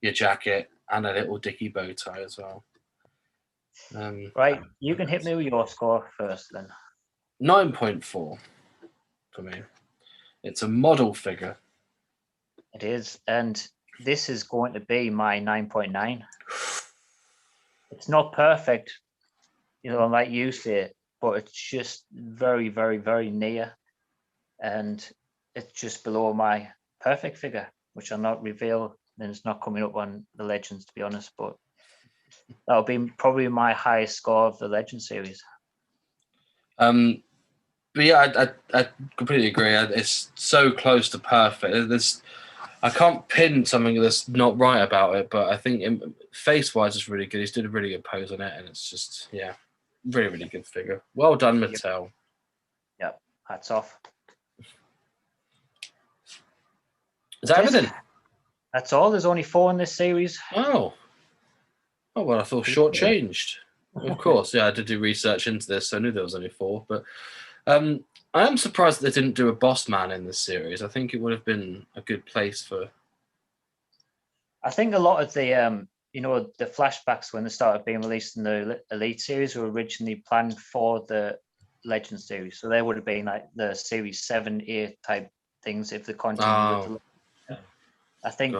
your jacket, and a little dicky bow tie as well. Right, you can hit me with your score first then. 9.4 for me. It's a model figure. It is, and this is going to be my 9.9. It's not perfect, like you say, but it's just very, very, very near, and it's just below my perfect figure, which I'll not reveal, and it's not coming up on the Legends, to be honest, but that'll be probably my highest score of the Legend series. But yeah, I completely agree. It's so close to perfect. I can't pin something that's not right about it, but I think face-wise it's really good. He's doing a really good pose on it, and it's just, Really, really good figure. Well done, Mattel. Yep, hats off. Is that everything? That's all. There's only 4 in this series. Oh, well, I thought shortchanged. Of course, yeah, I did do research into this, so I knew there was only 4. But I am surprised that they didn't do a Boss Man in this series. I think it would have been a good place for. I think a lot of the the flashbacks when they started being released in the Elite series were originally planned for the Legend series, so they would have been like the series 7, 8 type things if they continued with the. I think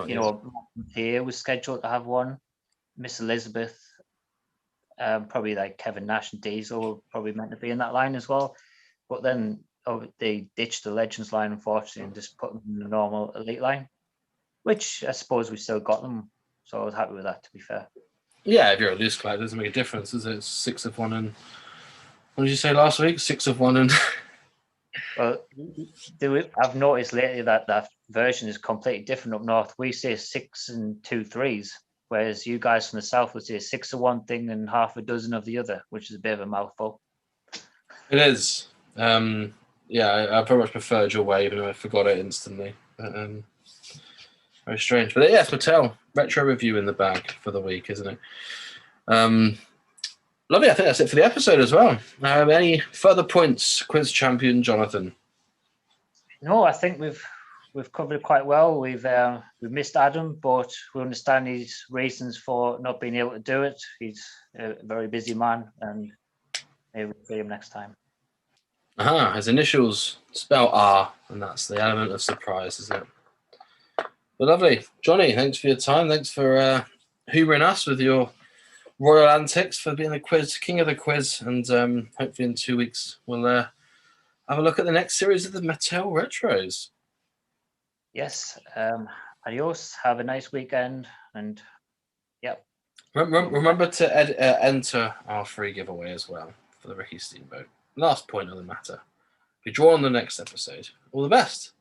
here was scheduled to have one. Miss Elizabeth, probably like Kevin Nash and Diesel were probably meant to be in that line as well, but then they ditched the Legends line unfortunately and just put them in the normal Elite line, which I suppose we still got them, so I was happy with that, to be fair. Yeah, if you're a loose collector, it doesn't make a difference, is it? It's 6 of 1 and what did you say last week? 6 of 1 and. Well, I've noticed lately that version is completely different up north. We say 6 and 2 3s, whereas you guys from the south would say 6 of one thing and half a dozen of the other, which is a bit of a mouthful. It is. Yeah, I very much preferred your way, even though I forgot it instantly. But, very strange. But yes, Mattel, retro review in the bag for the week, isn't it? Lovely. I think that's it for the episode as well. Any further points, quiz champion Jonathan? No, I think we've covered it quite well. We've missed Adam, but we understand his reasons for not being able to do it. He's a very busy man, and maybe we'll see him next time. His initials spell R, and that's the element of surprise, isn't it? But lovely. Johnny, thanks for your time. Thanks for humouring us with your royal antics, for being the quiz king of the quiz, and hopefully in 2 weeks we'll have a look at the next series of the Mattel Retros. Yes. Adios. Have a nice weekend, and yep. Remember to enter our free giveaway as well for the Ricky Steamboat. Last point of the matter. Be drawn on the next episode. All the best.